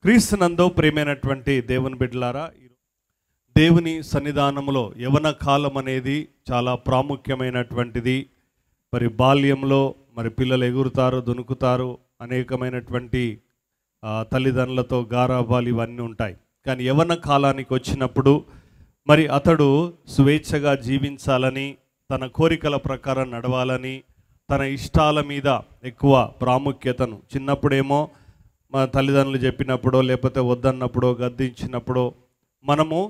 క్రీస్తునందు ప్రియమైనటువంటి దేవుని బిడ్డలారా, దేవుని సన్నిధానంలో యవన కాలం అనేది చాలా ప్రాముఖ్యమైనటువంటిది. మరి బాల్యంలో మరి పిల్లలు ఎగురుతారు, దునుకుతారు, అనేకమైనటువంటి తల్లిదండ్రులతో గారాబాలు ఇవన్నీ ఉంటాయి. కానీ యవన కాలానికి వచ్చినప్పుడు మరి అతడు స్వేచ్ఛగా జీవించాలని, తన కోరికల ప్రకారం నడవాలని, తన ఇష్టాల మీద ఎక్కువ ప్రాముఖ్యతను చిన్నప్పుడేమో మా తల్లిదండ్రులు చెప్పినప్పుడో లేకపోతే వద్దన్నప్పుడో గద్దించినప్పుడో మనము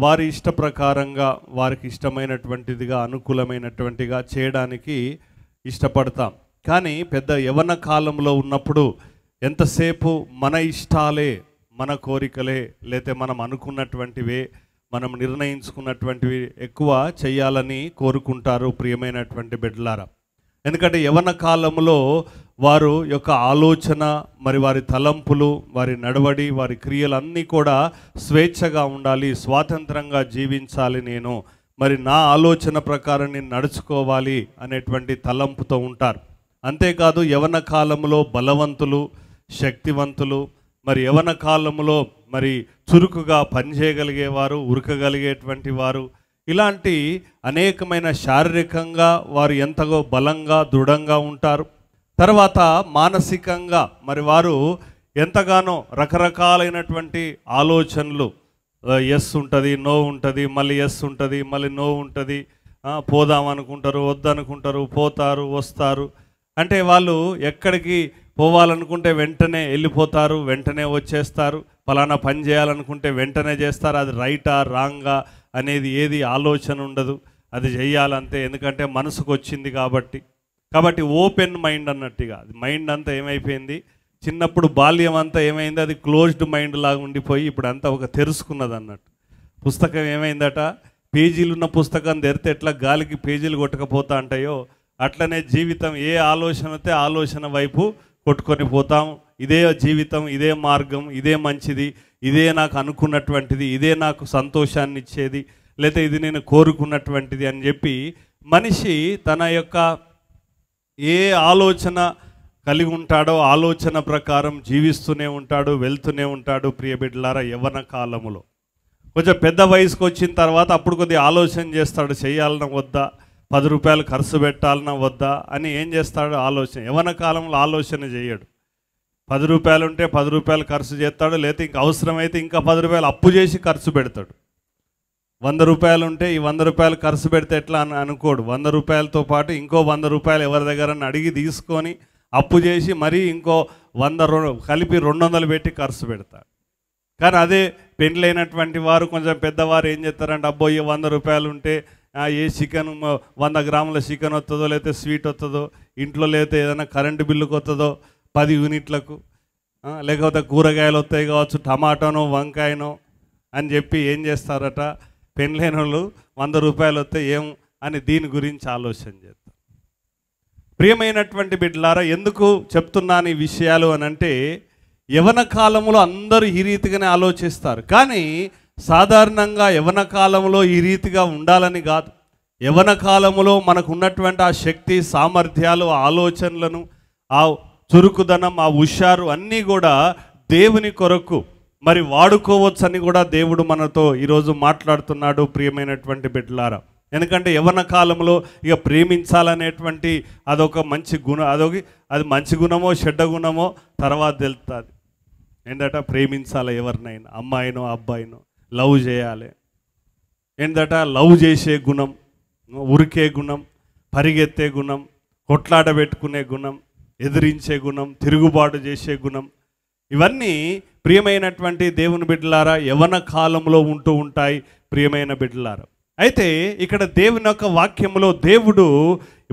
వారి ఇష్ట ప్రకారంగా వారికి ఇష్టమైనటువంటిదిగా అనుకూలమైనటువంటిగా చేయడానికి ఇష్టపడతాం. కానీ పెద్ద యవన కాలంలో ఉన్నప్పుడు ఎంతసేపు మన ఇష్టాలే, మన కోరికలే, లేతే మనం అనుకున్నటువంటివే, మనం నిర్ణయించుకున్నటువంటివి ఎక్కువ చేయాలని కోరుకుంటారు ప్రియమైనటువంటి బిడ్డలారా. ఎందుకంటే యవన కాలంలో వారు యొక్క ఆలోచన, మరి వారి తలంపులు, వారి నడవడి, వారి క్రియలన్నీ కూడా స్వేచ్ఛగా ఉండాలి, స్వాతంత్రంగా జీవించాలి, నేను మరి నా ఆలోచన ప్రకారం నేను నడుచుకోవాలి అనేటువంటి తలంపుతో ఉంటారు. అంతేకాదు యవన కాలంలో బలవంతులు, శక్తివంతులు, మరి యవన కాలంలో మరి చురుకుగా పనిచేయగలిగేవారు, ఉరకగలిగేటువంటి వారు, ఇలాంటి అనేకమైన శారీరకంగా వారు ఎంతగో బలంగా దృఢంగా ఉంటారు. తర్వాత మానసికంగా మరి వారు ఎంతగానో రకరకాలైనటువంటి ఆలోచనలు, ఎస్ ఉంటుంది, నో ఉంటుంది, మళ్ళీ ఎస్ ఉంటుంది, మళ్ళీ నో ఉంటుంది, పోదామనుకుంటారు, వద్దనుకుంటారు, పోతారు, వస్తారు. అంటే వాళ్ళు ఎక్కడికి పోవాలనుకుంటే వెంటనే వెళ్ళిపోతారు, వెంటనే వచ్చేస్తారు. ఫలానా పని చేయాలనుకుంటే వెంటనే చేస్తారు. అది రైటా రాంగా అనేది ఏది ఆలోచన ఉండదు, అది చెయ్యాలంతే, ఎందుకంటే మనసుకు వచ్చింది కాబట్టి ఓపెన్ మైండ్ అన్నట్టుగా అది మైండ్ అంతా ఏమైపోయింది, చిన్నప్పుడు బాల్యం అంతా ఏమైంది, అది క్లోజ్డ్ మైండ్ లాగా ఉండిపోయి ఇప్పుడు అంతా ఒక తెరుచుకున్నది అన్నట్టు. పుస్తకం ఏమైందట, పేజీలు ఉన్న పుస్తకం తెరితే ఎట్లా గాలికి పేజీలు కొట్టకపోతా అంటాయో అట్లనే జీవితం ఏ ఆలోచన అయితే ఆలోచన వైపు కొట్టుకొని పోతాం. ఇదే జీవితం, ఇదే మార్గం, ఇదే మంచిది, ఇదే నాకు అనుకున్నటువంటిది, ఇదే నాకు సంతోషాన్ని ఇచ్చేది, లేకపోతే ఇది నేను కోరుకున్నటువంటిది అని చెప్పి మనిషి తన యొక్క ఏ ఆలోచన కలిగి ఉంటాడో ఆలోచన ప్రకారం జీవిస్తూనే ఉంటాడు, వెళ్తూనే ఉంటాడు. ప్రియ బిడ్డలారా, యవ్వన కాలములో కొంచెం పెద్ద వయసుకు వచ్చిన తర్వాత అప్పుడు కొద్దిగా ఆలోచన చేస్తాడు, చేయాలన్నా వద్దా, 10 రూపాయలు ఖర్చు పెట్టాలన్నా వద్దా అని ఏం చేస్తాడు ఆలోచన. యవ్వన కాలంలో ఆలోచన చేయడు. 10 రూపాయలు ఉంటే 10 రూపాయలు ఖర్చు చేస్తాడు, లేకపోతే ఇంకా అవసరమైతే ఇంకా 10 రూపాయలు అప్పు చేసి ఖర్చు పెడతాడు. 100 రూపాయలు ఉంటే ఈ 100 రూపాయలు ఖర్చు పెడితే ఎట్లా అని అనుకోడు. 100 రూపాయలతో పాటు ఇంకో 100 రూపాయలు ఎవరి దగ్గర అడిగి తీసుకొని అప్పు చేసి మరీ ఇంకో 100 కలిపి 200 పెట్టి ఖర్చు పెడతాడు. కానీ అదే పెండ్లైనటువంటి వారు కొంచెం పెద్దవారు ఏం చేస్తారంటే, అబ్బో ఈ 100 రూపాయలు ఉంటే ఏ చికెన్ 100 గ్రాముల చికెన్ వస్తుందో, లేకపోతే స్వీట్ వస్తుందో, ఇంట్లో లేకపోతే ఏదైనా కరెంటు బిల్లుకి వస్తుందో 10 యూనిట్లకు, లేకపోతే కూరగాయలు వస్తాయి కావచ్చు, టమాటానో వంకాయనో అని చెప్పి ఏం చేస్తారట, పెళ్ళైన వాళ్ళు 100 రూపాయలు వస్తే ఏం అని దీని గురించి ఆలోచన చేస్తారు. ప్రియమైనటువంటి బిడ్డలారా, ఎందుకు చెప్తున్నాను ఈ విషయాలు అని అంటే, యవన కాలంలో అందరూ ఈ రీతిగానే ఆలోచిస్తారు. కానీ సాధారణంగా యవన కాలంలో ఈ రీతిగా ఉండాలని కాదు. యవన కాలంలో మనకు ఉన్నటువంటి ఆ శక్తి, సామర్థ్యాలు, ఆలోచనలను, ఆ చురుకుదనం, ఆ హుషారు అన్నీ కూడా దేవుని కొరకు మరి వాడుకోవచ్చని కూడా దేవుడు మనతో ఈరోజు మాట్లాడుతున్నాడు ప్రియమైనటువంటి బిడ్డలారా. ఎందుకంటే యవన కాలంలో ఇక ప్రేమించాలనేటువంటి అదొక మంచి గుణం, అది మంచి గుణమో చెడ్డ గుణమో తర్వాత తెలుస్తుంది. ఏంటట, ప్రేమించాలి, ఎవరినైనా అమ్మాయినో అబ్బాయినో లవ్ చేయాలి. ఏంటట, లవ్ చేసే గుణం, ఉరికే గుణం, పరిగెత్తే గుణం, కొట్లాట పెట్టుకునే గుణం, ఎదిరించే గుణం, తిరుగుబాటు చేసే గుణం, ఇవన్నీ ప్రియమైనటువంటి దేవుని బిడ్డలారా యవన కాలంలో ఉంటూ ఉంటాయి ప్రియమైన బిడ్డలారా. అయితే ఇక్కడ దేవుని యొక్క వాక్యంలో దేవుడు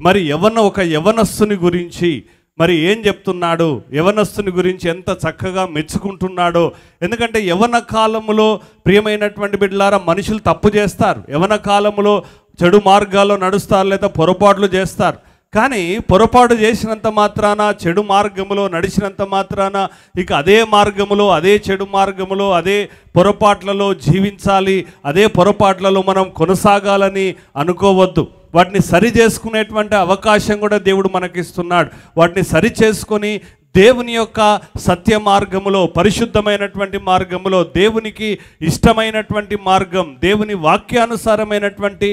మరి ఒక యవనస్తుని గురించి మరి ఏం చెప్తున్నాడు, యవనస్తుని గురించి ఎంత చక్కగా మెచ్చుకుంటున్నాడో. ఎందుకంటే యవన కాలంలో ప్రియమైనటువంటి బిడ్డలారా మనుషులు తప్పు చేస్తారు, యవన కాలంలో చెడు మార్గాల్లో నడుస్తారు, లేదా పొరపాట్లు చేస్తారు. కానీ పొరపాటు చేసినంత మాత్రాన, చెడు మార్గములో నడిచినంత మాత్రాన ఇక అదే మార్గములో, అదే చెడు మార్గములో, అదే పొరపాట్లలో జీవించాలి, అదే పొరపాట్లలో మనం కొనసాగాలని అనుకోవద్దు. వాటిని సరి చేసుకునేటువంటి అవకాశం కూడా దేవుడు మనకిస్తున్నాడు. వాటిని సరి చేసుకొని దేవుని యొక్క సత్య మార్గములో, పరిశుద్ధమైనటువంటి మార్గములో, దేవునికి ఇష్టమైనటువంటి మార్గం, దేవుని వాక్యానుసారమైనటువంటి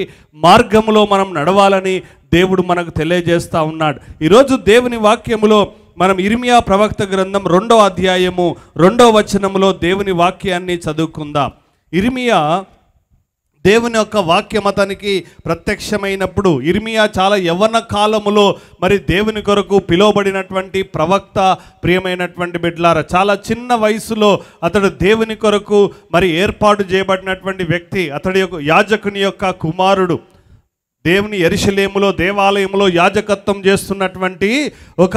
మార్గములో మనం నడవాలని దేవుడు మనకు తెలియజేస్తూ ఉన్నాడు. ఈరోజు దేవుని వాక్యములో మనం ఇర్మియా ప్రవక్త గ్రంథం 2వ అధ్యాయము 2వ వచనములో దేవుని వాక్యాన్ని చదువుకుందాం. ఇర్మియా దేవుని యొక్క వాక్యం అతనికి ప్రత్యక్షమైనప్పుడు, ఇర్మియా చాలా యవ్వన కాలములో మరి దేవుని కొరకు పిలువబడినటువంటి ప్రవక్త. ప్రియమైనటువంటి బిడ్డలారా, చాలా చిన్న వయసులో అతడు దేవుని కొరకు మరి ఏర్పాటు చేయబడినటువంటి వ్యక్తి. అతడి యొక్క యాజకుని యొక్క కుమారుడు. దేవుని యెరూషలేములో దేవాలయంలో యాజకత్వం చేస్తున్నటువంటి ఒక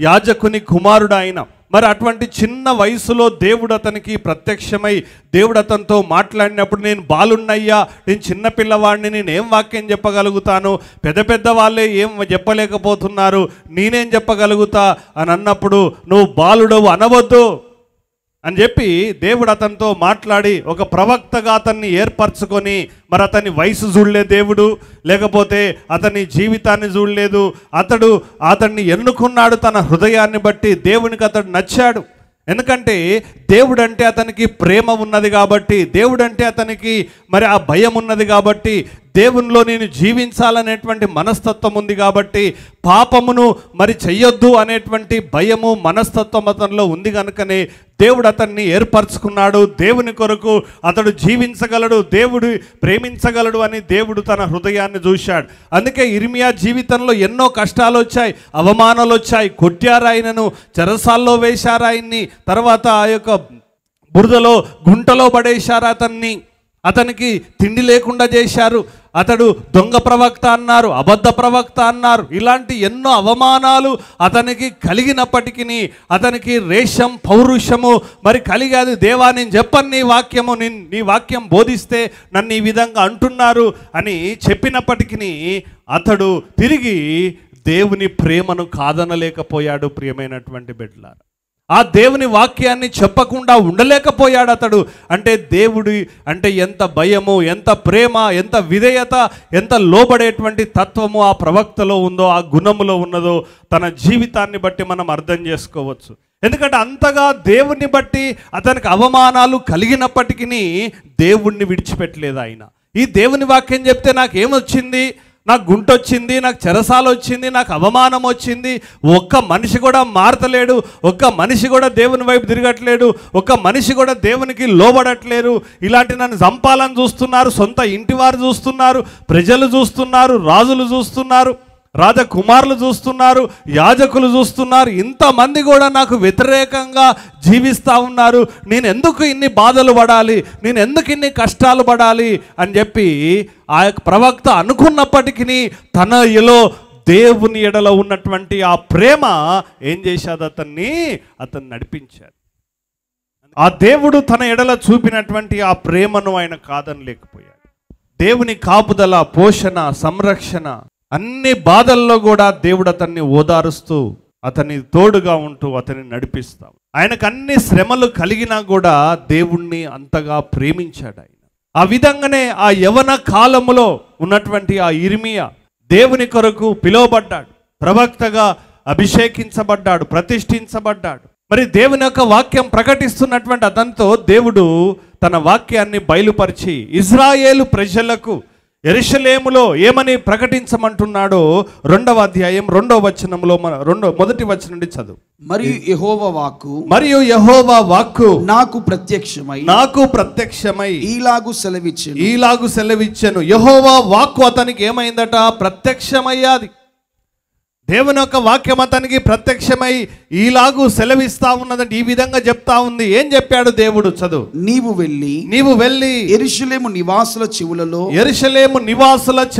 యాజకుని కుమారుడు ఆయన. మరి అటువంటి చిన్న వయసులో దేవుడు అతనికి ప్రత్యక్షమై దేవుడు అతనితో మాట్లాడినప్పుడు, నేను బాలున్నయ్యా, నేను చిన్నపిల్లవాడిని, నేనేం వాక్యం చెప్పగలుగుతాను, పెద్ద పెద్ద వాళ్ళే ఏం చెప్పలేకపోతున్నారు, నేనేం చెప్పగలుగుతా అని అన్నప్పుడు, నువ్వు బాలుడవు అనవద్దు అని చెప్పి దేవుడు అతనితో మాట్లాడి ఒక ప్రవక్తగా అతన్ని ఏర్పరచుకొని, మరి అతని వయసు చూడలే దేవుడు, లేకపోతే అతని జీవితాన్ని చూడలేదు, అతన్ని ఎన్నుకున్నాడు తన హృదయాన్ని బట్టి. దేవునికి అతడు నచ్చాడు. ఎందుకంటే దేవుడు అంటే అతనికి ప్రేమ ఉన్నది కాబట్టి, దేవుడు అంటే అతనికి మరి ఆ భయం ఉన్నది కాబట్టి, దేవునిలో నేను జీవించాలనేటువంటి మనస్తత్వం ఉంది కాబట్టి, పాపమును మరి చెయ్యొద్దు అనేటువంటి భయము మనస్తత్వం అతనిలో ఉంది కనుకనే దేవుడు అతన్ని ఏర్పరచుకున్నాడు. దేవుని కొరకు అతడు జీవించగలడు, దేవుడు ప్రేమించగలడు అని దేవుడు తన హృదయాన్ని చూశాడు. అందుకే ఇర్మియా జీవితంలో ఎన్నో కష్టాలు వచ్చాయి, అవమానాలు వచ్చాయి. కొట్టారు ఆయనను, చెరసాల్లో వేశారు ఆయన్ని, తర్వాత ఆ యొక్క బురదలో గుంటలో పడేశారు అతన్ని, అతనికి తిండి లేకుండా చేశారు, అతడు దొంగ ప్రవక్త అన్నారు, అబద్ధ ప్రవక్త అన్నారు. ఇలాంటి ఎన్నో అవమానాలు అతనికి కలిగినప్పటికీ అతనికి రేషం పౌరుషము మరి కలిగాది. దేవా, నేను చెప్పను నీ వాక్యము, నీ వాక్యం బోధిస్తే నన్ను ఈ విధంగా అంటున్నారు అని చెప్పినప్పటికీ అతడు తిరిగి దేవుని ప్రేమను కాదనలేకపోయాడు. ప్రియమైనటువంటి బిడ్డలారా, ఆ దేవుని వాక్యాన్ని చెప్పకుండా ఉండలేకపోయాడు అతడు. అంటే దేవుడి అంటే ఎంత భయము, ఎంత ప్రేమ, ఎంత విధేయత, ఎంత లోబడేటువంటి తత్వము ఆ ప్రవక్తలో ఉందో, ఆ గుణములో ఉన్నదో తన జీవితాన్ని బట్టి మనం అర్థం చేసుకోవచ్చు. ఎందుకంటే అంతగా దేవుణ్ణి బట్టి అతనికి అవమానాలు కలిగినప్పటికీ దేవుణ్ణి విడిచిపెట్టలేదు ఆయన. ఈ దేవుని వాక్యం చెప్తే నాకేమొచ్చింది, నాకు గుంటొచ్చింది, నాకు చెరసాల వచ్చింది, నాకు అవమానం వచ్చింది, ఒక్క మనిషి కూడా మారతలేడు, ఒక్క మనిషి కూడా దేవుని వైపు తిరగట్లేడు, ఒక్క మనిషి కూడా దేవునికి లోబడట్లేరు, ఇలాంటి నన్ను చంపాలని చూస్తున్నారు, సొంత ఇంటి వారు చూస్తున్నారు, ప్రజలు చూస్తున్నారు, రాజులు చూస్తున్నారు, రాజకుమారులు చూస్తున్నారు, యాజకులు చూస్తున్నారు, ఇంతమంది కూడా నాకు వ్యతిరేకంగా జీవిస్తూ ఉన్నారు, నేను ఎందుకు ఇన్ని బాధలు పడాలి, నేను ఎందుకు ఇన్ని కష్టాలు పడాలి అని చెప్పి ఆ యొక్క ప్రవక్త అనుకున్నప్పటికీ తనలో దేవుని ఎడలో ఉన్నటువంటి ఆ ప్రేమ ఏం చేశాడు, అతన్ని నడిపించాడు. ఆ దేవుడు తన ఎడల చూపినటువంటి ఆ ప్రేమను ఆయన కాదనలేకపోయాడు. దేవుని కాపుదల, పోషణ, సంరక్షణ, అన్ని బాధల్లో కూడా దేవుడు అతన్ని ఓదారుస్తూ, అతని తోడుగా ఉంటూ అతన్ని నడిపిస్తాం. ఆయనకు అన్ని శ్రమలు కలిగినా కూడా దేవుణ్ణి అంతగా ప్రేమించాడు ఆయన. ఆ విధంగానే ఆ యవన కాలములో ఉన్నటువంటి ఆ ఇర్మియా దేవుని కొరకు పిలువబడ్డాడు, ప్రవక్తగా అభిషేకించబడ్డాడు, ప్రతిష్ఠించబడ్డాడు. మరి దేవుని యొక్క వాక్యం ప్రకటిస్తున్నటువంటి అతనితో దేవుడు తన వాక్యాన్ని బయలుపరిచి ఇజ్రాయేలు ప్రజలకు యెరూషలేములో ఏమని ప్రకటించమంటున్నాడో 2వ అధ్యాయం 2వ వచనంలో మొదటి వచనం నుండి చదువు. మరియు యెహోవా వాక్కు నాకు ప్రత్యక్షమై ఈలాగు సెలవిచ్చెను. యెహోవా వాక్కు అతనికి ఏమైందట, ప్రత్యక్షమయ్యాది. దేవుని యొక్క వాక్యం అతనికి ప్రత్యక్షమై ఈలాగు సెలవిస్తా ఉన్నదంటే, ఈ విధంగా చెప్తా ఉంది. ఏం చెప్పాడు దేవుడు? చదువు. నీవు వెళ్ళి యెరూషలేము నివాసుల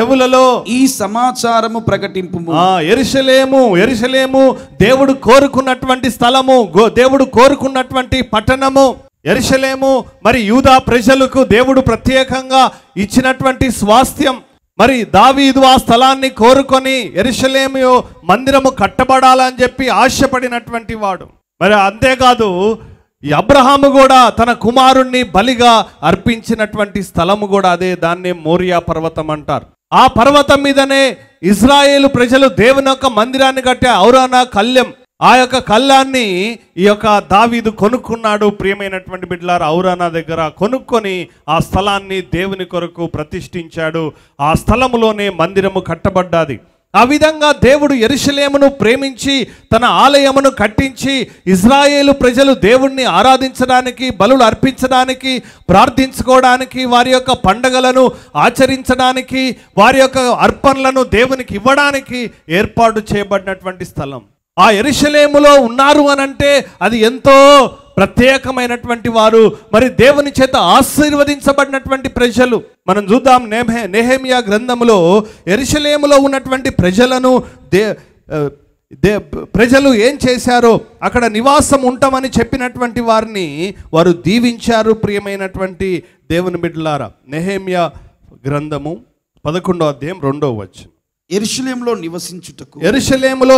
చెవులలో ఈ సమాచారము ప్రకటింపుము. యెరూషలేము దేవుడు కోరుకున్నటువంటి స్థలము, దేవుడు కోరుకున్నటువంటి పట్టణము యెరూషలేము. మరి యూదా ప్రజలకు దేవుడు ప్రత్యేకంగా ఇచ్చినటువంటి స్వాస్థ్యం. మరి దావీదు ఆ స్థలాన్ని కోరుకొని యెరూషలేము మందిరము కట్టబడాలని చెప్పి ఆశపడినటువంటి వాడు. మరి అంతేకాదు, ఈ అబ్రహాము కూడా తన కుమారుణ్ణి బలిగా అర్పించినటువంటి స్థలము కూడా అదే. దాన్నే మోరియా పర్వతం అంటారు. ఆ పర్వతం మీదనే ఇజ్రాయేలు ప్రజలు దేవుని యొక్క మందిరాన్ని కట్టే ఔరానా కళ్యం ఆ యొక్క కళ్ళాన్ని ఈ యొక్క దావీదు కొనుక్కున్నాడు. ప్రియమైనటువంటి బిడ్డలారా, ఔరానా దగ్గర కొనుక్కొని ఆ స్థలాన్ని దేవుని కొరకు ప్రతిష్ఠించాడు. ఆ స్థలములోనే మందిరము కట్టబడ్డాది. ఆ విధంగా దేవుడు యెరూషలేమును ప్రేమించి తన ఆలయమును కట్టించి ఇజ్రాయేలు ప్రజలు దేవుణ్ణి ఆరాధించడానికి, బలులు అర్పించడానికి, ప్రార్థించుకోవడానికి, వారి యొక్క పండగలను ఆచరించడానికి, వారి యొక్క అర్పణలను దేవునికి ఇవ్వడానికి ఏర్పాటు చేయబడినటువంటి స్థలం. ఆ యెరూషలేములో ఉన్నారు అనంటే అది ఎంతో ప్రత్యేకమైనటువంటి వారు, మరి దేవుని చేత ఆశీర్వదించబడినటువంటి ప్రజలు. మనం చూద్దాం నెహెమ్యా గ్రంథములో యెరూషలేములో ఉన్నటువంటి ప్రజలను ప్రజలు ఏం చేశారో, అక్కడ నివాసం ఉంటామని చెప్పినటువంటి వారిని వారు దీవించారు. ప్రియమైనటువంటి దేవుని బిడ్డలారా, నెహెమ్యా గ్రంథము 11వ అధ్యాయం 2వ వచనం. యెరూషలేములో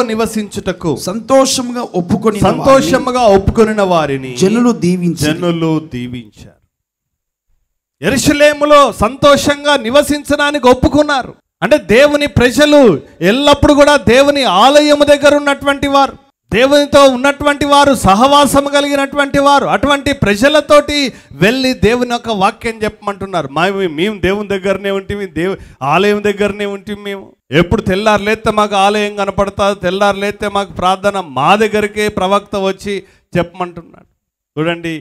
నివసించుటకు సంతోషముగా ఒప్పుకొనిన వారిని జనులు దీవించారు. యెరూషలేములో సంతోషంగా నివసించడానికి ఒప్పుకున్నారు. అంటే దేవుని ప్రజలు ఎల్లప్పుడూ కూడా దేవుని ఆలయము దగ్గర ఉన్నటువంటి వారు, దేవునితో ఉన్నటువంటి వారు, సహవాసం కలిగినటువంటి వారు. అటువంటి ప్రజలతోటి వెళ్ళి దేవుని యొక్క వాక్యం చెప్పమంటున్నారు. మేము దేవుని దగ్గరనే ఉంటుంది, ఆలయం దగ్గరనే ఉంటుంది. మేము ఎప్పుడు తెల్లారు లేస్తే మాకు ఆలయం కనపడుతుంది, తెల్లారు లేస్తే మాకు ప్రార్థన, మా దగ్గరికే ప్రవక్త వచ్చి చెప్పమంటున్నాడు. చూడండి,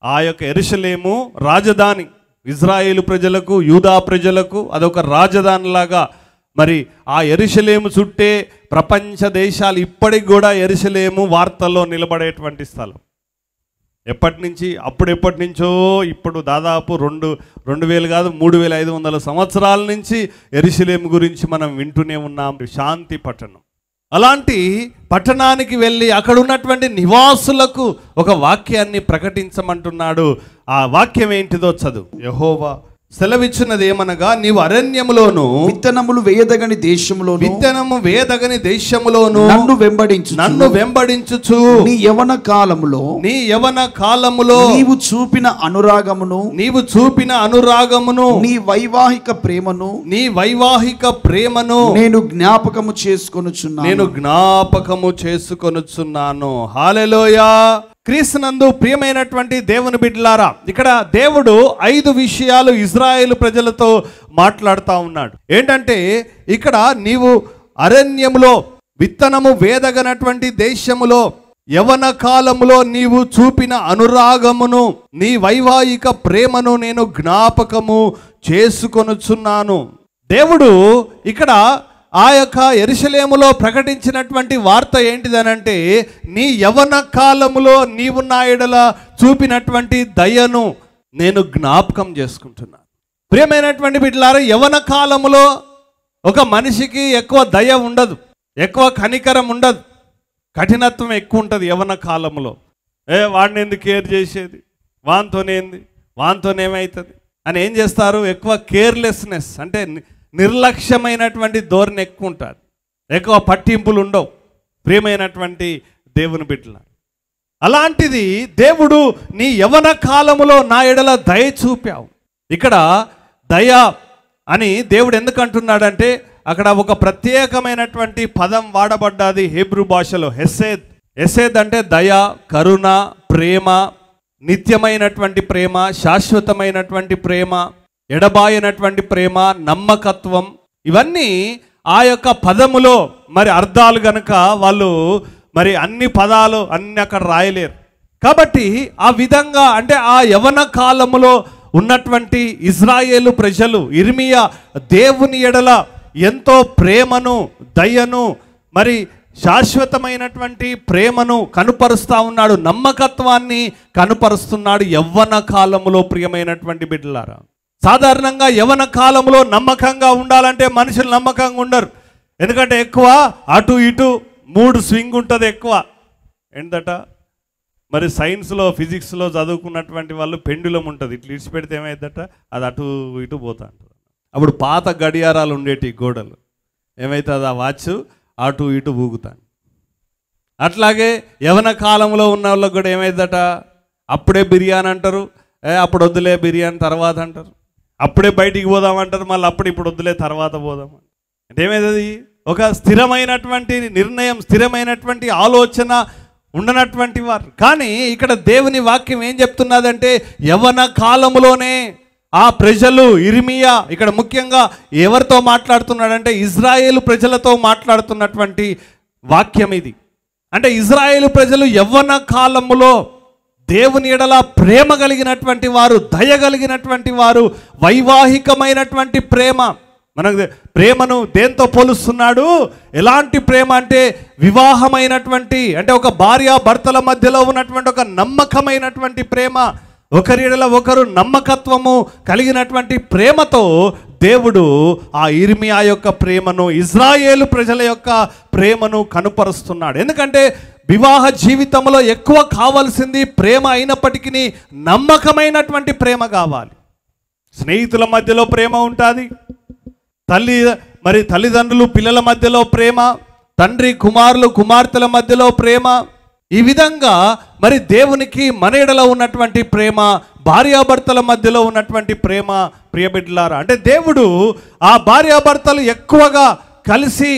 ఆ యొక్క యెరూషలేము రాజధాని, ఇజ్రాయేలు ప్రజలకు, యూదా ప్రజలకు అదొక రాజధానిలాగా. మరి ఆ యెరూషలేము చుట్టే ప్రపంచ దేశాలు ఇప్పటికి కూడా యెరూషలేము వార్తల్లో నిలబడేటువంటి స్థలం. ఎప్పటి నుంచి, ఎప్పటి నుంచో, ఇప్పుడు దాదాపు 2000 కాదు 3500 సంవత్సరాల నుంచి యెరూషలేము గురించి మనం వింటూనే ఉన్నాం. శాంతి పట్టణం. అలాంటి పట్టణానికి వెళ్ళి అక్కడ ఉన్నటువంటి నివాసులకు ఒక వాక్యాన్ని ప్రకటించమంటున్నాడు. ఆ వాక్యం ఏంటిదో చదువు. యెహోవా సెలవిచ్చినది ఏమనగా, నీవు అరణ్యములోను విత్తనము వేయదగని దేశములోను నన్ను వెంబడించుచు నీ యవన కాలములో నీవు చూపిన అనురాగమును నీ వైవాహిక ప్రేమను నేను జ్ఞాపకము చేసుకొనుచున్నాను. హల్లెలూయా. క్రీస్తునందు ప్రియమైనటువంటి దేవుని బిడ్డలారా, ఇక్కడ దేవుడు 5 విషయాలు ఇజ్రాయేలు ప్రజలతో మాట్లాడుతూ ఉన్నాడు. ఏంటంటే, ఇక్కడ నీవు అరణ్యములో, విత్తనము వేదగనటువంటి దేశములో, యవన కాలములో నీవు చూపిన అనురాగమును, నీ వైవాహిక ప్రేమను నేను జ్ఞాపకము చేసుకొనుచున్నాను. దేవుడు ఇక్కడ ఆ యొక్క యెరూషలేములో ప్రకటించినటువంటి వార్త ఏంటిదనంటే, నీ యవన కాలములో నీవు నా ఎడల చూపినటువంటి దయను నేను జ్ఞాపకం చేసుకుంటున్నాను. ప్రియమైనటువంటి బిడ్డలారా, యవన కాలములో ఒక మనిషికి ఎక్కువ దయ ఉండదు, ఎక్కువ కనికరం ఉండదు, కఠినత్వం ఎక్కువ ఉంటుంది. యవన కాలంలో వాడిని ఎందుకు కేర్ చేసేది, వానితోనేమవుతుంది అని ఏం చేస్తారు, ఎక్కువ కేర్లెస్నెస్ అంటే నిర్లక్ష్యమైనటువంటి ధోరణి ఎక్కువ ఉంటుంది, ఎక్కువ పట్టింపులు ఉండవు. ప్రియమైనటువంటి దేవుని బిడ్డల, అలాంటిది దేవుడు నీ యవన కాలములో నా ఎడల దయ చూపావు. ఇక్కడ దయ అని దేవుడు ఎందుకు అంటున్నాడంటే, అక్కడ ఒక ప్రత్యేకమైనటువంటి పదం వాడబడ్డది హెబ్రూ భాషలో, హెసేద్ అంటే దయ, కరుణ, ప్రేమ, నిత్యమైనటువంటి ప్రేమ, శాశ్వతమైనటువంటి ప్రేమ, ఎడబాయనటువంటి ప్రేమ, నమ్మకత్వం. ఇవన్నీ ఆ యొక్క పదములో మరి అర్థాలు గనక వాళ్ళు మరి అన్ని పదాలు అన్ని అక్కడ రాయలేరు. కాబట్టి ఆ విధంగా అంటే ఆ యవన కాలములో ఉన్నటువంటి ఇజ్రాయేలు ప్రజలు, ఇర్మియా దేవుని ఎడల ఎంతో ప్రేమను, దయను, మరి శాశ్వతమైనటువంటి ప్రేమను కనుపరుస్తూ ఉన్నాడు, నమ్మకత్వాన్ని కనుపరుస్తున్నాడు యవ్వన కాలములో. ప్రియమైనటువంటి బిడ్డలారా, సాధారణంగా యవన కాలంలో నమ్మకంగా ఉండాలంటే మనుషులు నమ్మకంగా ఉండరు. ఎందుకంటే ఎక్కువ అటు ఇటు మూడు స్వింగ్ ఉంటుంది ఎక్కువ. ఏంటట మరి సైన్స్లో, ఫిజిక్స్లో చదువుకున్నటువంటి వాళ్ళు పెండులం ఉంటుంది, ఇట్లా ఇడిచి పెడితే ఏమైందట, అది అటు ఇటు పోతా ఉంటుంది. అప్పుడు పాత గడియారాలు ఉండేటి గోడలు, ఏమవుతుంది, ఆ వాచ్ అటు ఇటు ఊగుతాను. అట్లాగే యవన కాలంలో ఉన్న వాళ్ళకి కూడా ఏమైందట, అప్పుడే బిర్యానీ అంటారు, అప్పుడు వద్దులే బిర్యానీ తర్వాత అంటారు, అప్పుడే బయటికి పోదామంటారు, మళ్ళీ అప్పుడు ఇప్పుడు వద్దులే తర్వాత పోదాం అంటే ఏమైతుంది, ఒక స్థిరమైనటువంటి నిర్ణయం, స్థిరమైనటువంటి ఆలోచన ఉండనటువంటి వారు. కానీ ఇక్కడ దేవుని వాక్యం ఏం చెప్తున్నదంటే యవ్వన కాలంలోనే ఆ ప్రజలు, ఇర్మియా ఇక్కడ ముఖ్యంగా ఎవరితో మాట్లాడుతున్నాడంటే ఇజ్రాయేలు ప్రజలతో మాట్లాడుతున్నటువంటి వాక్యం ఇది. అంటే ఇజ్రాయేలు ప్రజలు యవ్వన కాలములో దేవుని ఎడల ప్రేమ కలిగినటువంటి వారు, దయ కలిగినటువంటి వారు, వైవాహికమైనటువంటి ప్రేమ. మనకు ప్రేమను దేంతో పోలుస్తున్నాడు? ఎలాంటి ప్రేమ అంటే వివాహమైనటువంటి, అంటే ఒక భార్య భర్తల మధ్యలో ఉన్నటువంటి ఒక నమ్మకమైనటువంటి ప్రేమ, ఒకరి ఎడల ఒకరు నమ్మకత్వము కలిగినటువంటి ప్రేమతో దేవుడు ఆ ఇర్మియా యొక్క ప్రేమను, ఇజ్రాయేలు ప్రజల యొక్క ప్రేమను కనుపరుస్తున్నాడు. ఎందుకంటే వివాహ జీవితంలో ఎక్కువ కావాల్సింది ప్రేమ అయినప్పటికీ నమ్మకమైనటువంటి ప్రేమ కావాలి. స్నేహితుల మధ్యలో ప్రేమ ఉంటుంది, తల్లిదండ్రులు పిల్లల మధ్యలో ప్రేమ, తండ్రి కుమారులు కుమార్తెల మధ్యలో ప్రేమ. ఈ విధంగా మరి దేవునికి మన ఎడల ఉన్నటువంటి ప్రేమ, భార్యాభర్తల మధ్యలో ఉన్నటువంటి ప్రేమ. ప్రియబిడ్డలారా, అంటే దేవుడు ఆ భార్యాభర్తలు ఎక్కువగా కలిసి